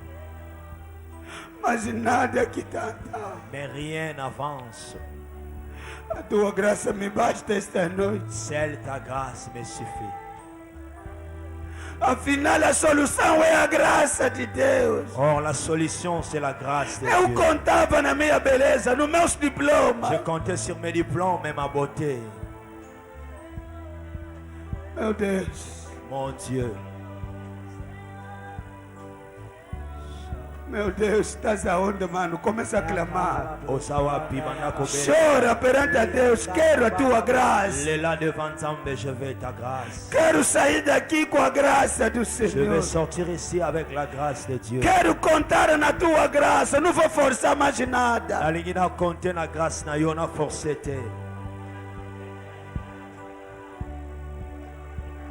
Mas nada que tanta. Mais rien n'avance. A tua graça me basta esta noite. Seule ta grâce me suffit. Afinal, a solução é a graça de Deus. Or, la solution, c'est la grâce de Eu Dieu. contava na minha beleza, nos meus diplomas. Je comptais sur mes diplômes et ma beauté. Meu Deus, Mon Dieu. Meu Deus, estás aonde, mano? Começa a clamar. Osawapi banako bele. Chora perante a Deus. Quero a tua graça. Lela devant Nzambe, je veux ta grâce. Quero sair daqui com a graça do Je Senhor. vais sortir ici avec la grâce de Dieu. Quero contar na tua graça. Não vou forçar mais nada. Nalingi na compter na grâce na yo na forcé te.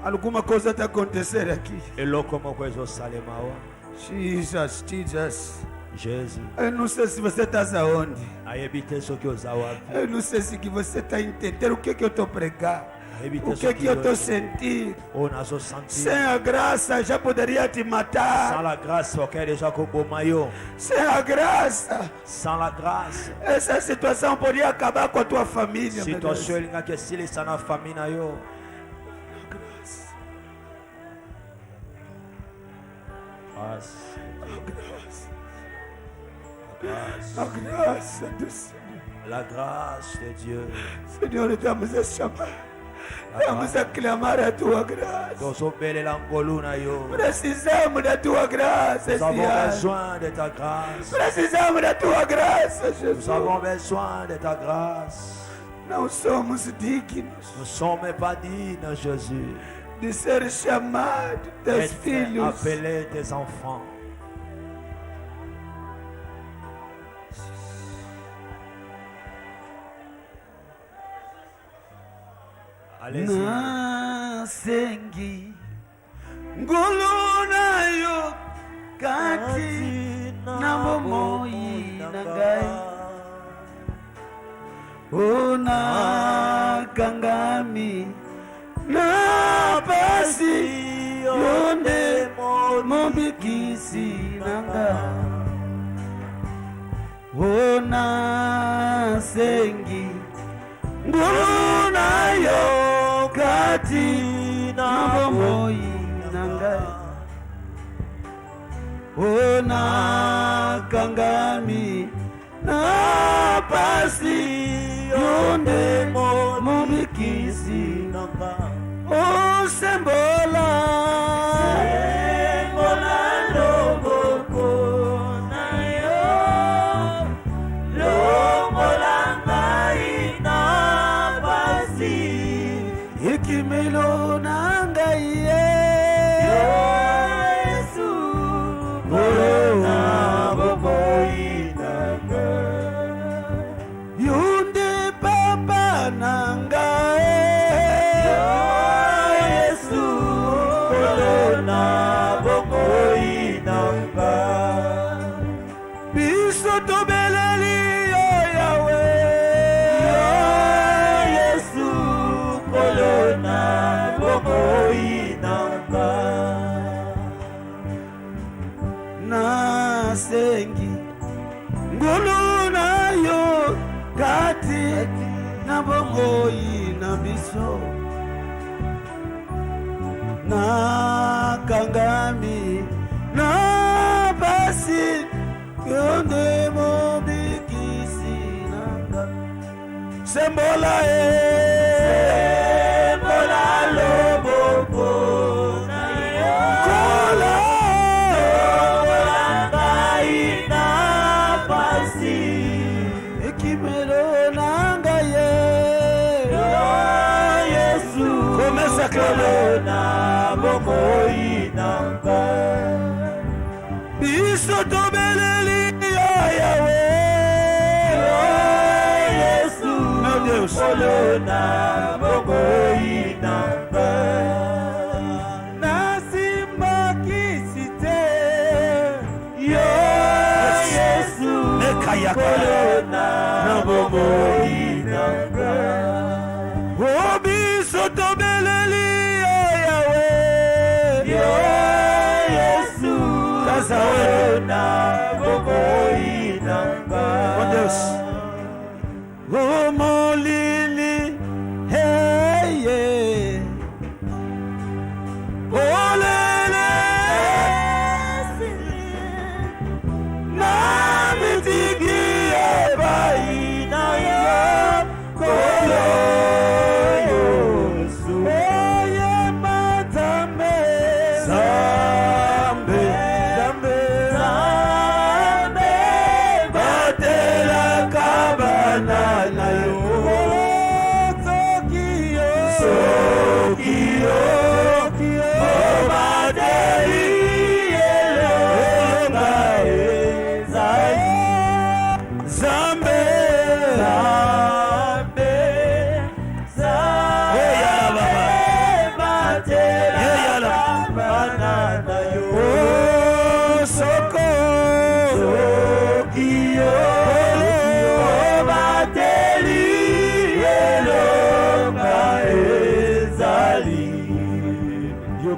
Alguma coisa está acontecendo aqui. Eloko moko ezosalema wa. Jesus, Jesus. Jésus. Eu não sei se você está aonde. Ayebi te soki ozawapi. Eu não sei se que você está entendendo o que eu estou pregando. Ayebi te O que soki eu estou sentindo. o nazo sentir. Sem a graça já poderia te Sans matar. la grâce, ok, déjà koboma yo. Sem a graça, Sans la grâce, essa situação poderia acabar com a tua família. meu Deus. situation elinga ke silisa na famille na yo. Grâce. Grâce. A graça do Senhor. La grâce de Dieu. Senhor, estamos a chamar. Estamos a clamar a tua graça. Tozobelela ngolu na yo. Precisamos da tua graça. Nous avons esse ano. besoin de ta grâce. Precisamos da tua graça, Nous Jesus. avons besoin de ta grâce. Não somos dignos Nous ne sommes pas dignes, Jésus, de ser chamados teus d'être filhos. appelés tes enfants. Allez-y. Nasengi ngulu nayo kati na bomoi na ngai ona kangami na pasi yonde mobikisi na ngai ona sengi ngulu nayo kati na bomoi na ngai ona kangami na pasi yonde mobikisi na ngai osembola loboko na yo longola ngai na pasi ikimelo na ngai ye Yesu na bomoi na ngai yunde papa na ngai Yesu na bomoi na ngai biso tobeleli yo Yawe Yesu na bomoi na ngai nasengi ngulu na yo kati na bomoi na biso na kangami na pasi yonde mobikisi na ngai sembola sembola loboko na yo kola lobola ngai na pasi ekimelo na ngai ye Yesu começa a clamar na bomoi na ngai biso tobeleli yo Yawe Yesu meu Deus na bomoi na ngai nasimba kisite yo Yesu na bomoi na ngai o biso tobeleli yo Yawe Yesu na bomoi na ngai oh Deus oh molili hey yeah olele na mitiki ebai na yo kolo Yesu oye matame zambe zambe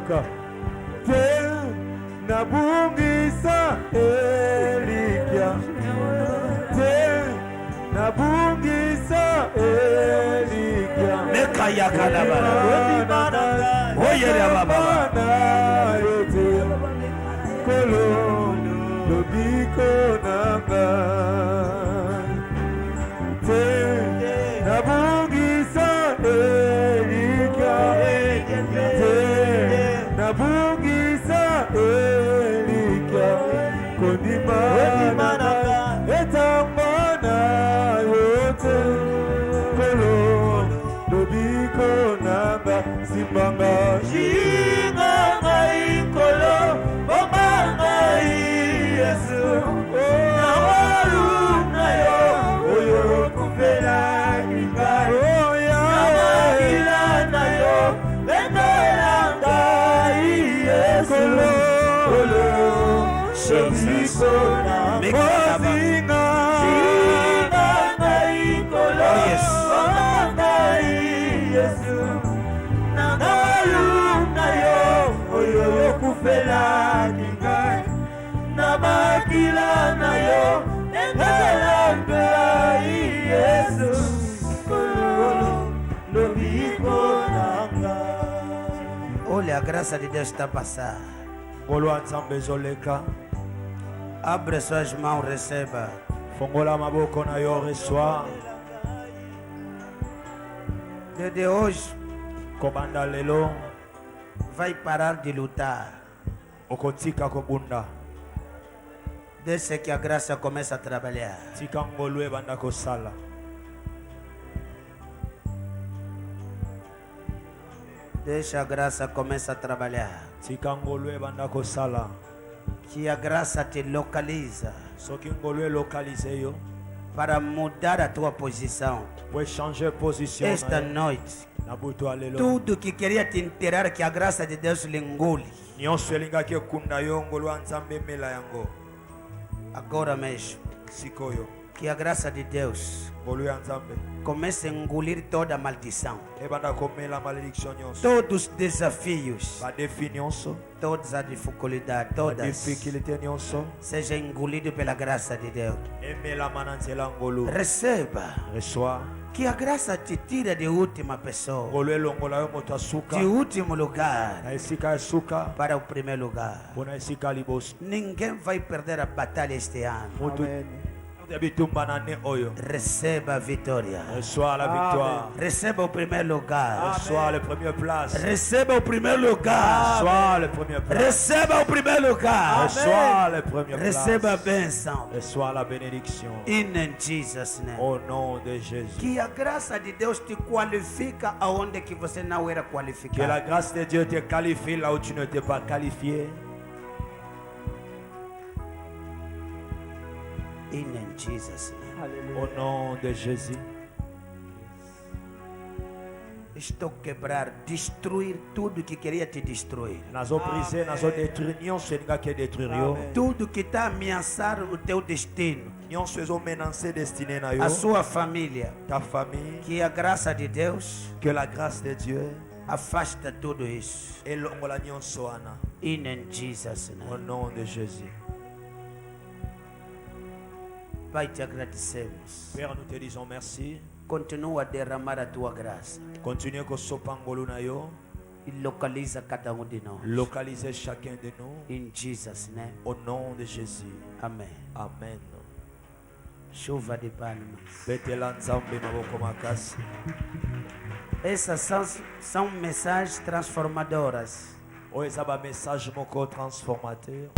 yoka te nabungisa elikya te nabungisa elikya Meka yakalabala. Oyele baba. yote kolo lobiko nanga te nabungisa elikya te nabungisa elikya kondima etambana yote kolo lobiko nanga simbanga shinganga ikolo bomanga yesu nawaruna yo oyo kufela ingai namakila na yo bendelanga yesu kolo lobiko nanga shinganga ikolo bomanga yesu namaluna yo oyo kufela kingai namakila na yo engalanga yesu lobiko nanga. Oh, la grâce de Dieu está passar. Ngolo nzambe ezoleka. Abre suas mãos, receba. Fongola maboko na yo reçois. Desde hoje, Kobanda lelo vai parar de lutar. okotika kobunda. Desde que a graça começa a trabalhar. Tika ngolo ebanda kosala. Deixa a graça começa a trabalhar. Tika ngolo ebanda kosala. Que a graça te localiza Soki ngolo elokalize yo para mudar a tua posição. po changer position Esta na yo. noite, Na butu alelo. tudo que queria te enterrar que a graça de Deus lhe engole. Nyonso elingaki ekunda yo ngolo nzambe mela yango. Agora mesmo, Sikoyo. que a graça de Deus Ngolo ya nzambe comece a engolir toda a maldição, ebanda komela malédiction nyonso. todos os desafios, Badefi nyonso. todas as dificuldades, todas Difficulté nyonso. seja engolido pela graça de Deus. Emelama na nzela ngolo. Receba Reçois. que a graça te tira de última pessoa, Ngolo elongola yo moto asuka. de último lugar Na esika ya suka. para o primeiro lugar. Mpona esika liboso. Ninguém vai perder a batalha este ano. Moto ya bitumba na ne oyo. Receba a vitória. Reçois la victoire. Receba o primeiro lugar. Reçois le premier place. Receba o primeiro lugar. Reçois le premier place. Receba o primeiro lugar. Reçois le premier place. Receba a bênção. Reçois la bénédiction. In Jesus name. Au nom de Jésus. Que a graça de Deus te qualifica aonde que você não era Que la qualificado. grâce de Dieu te qualifie là où tu n'étais pas qualifié. In Jesus name. Au nom de Jésus. Estou quebrar, destruir tudo que queria te destruir. Nazo briser, nazo détruire. Nyonso elingaki détruire yo. Tudo que está a ameaçar o teu destino, Nyonso ezomenancer destinée na yo. a sua família. Ta famille. Que a graça de Deus Que la grâce de Dieu afasta tudo isso. elongola nyonso wana. In Jesus Au name. nom de Jésus. Pai, te agradecemos. Père, nous te disons merci. Continua a derramar a tua graça Continue kosopa ngolu na yo. e localiza cada um de nós. Localisez chacun de nous. In Jesus name. Au nom de Jésus. Amém. Amen. Chuva de palmas. Betela nzambe maboko makasi. Essas são mensagens transformadoras. Oyo eza ba message moko transformateur.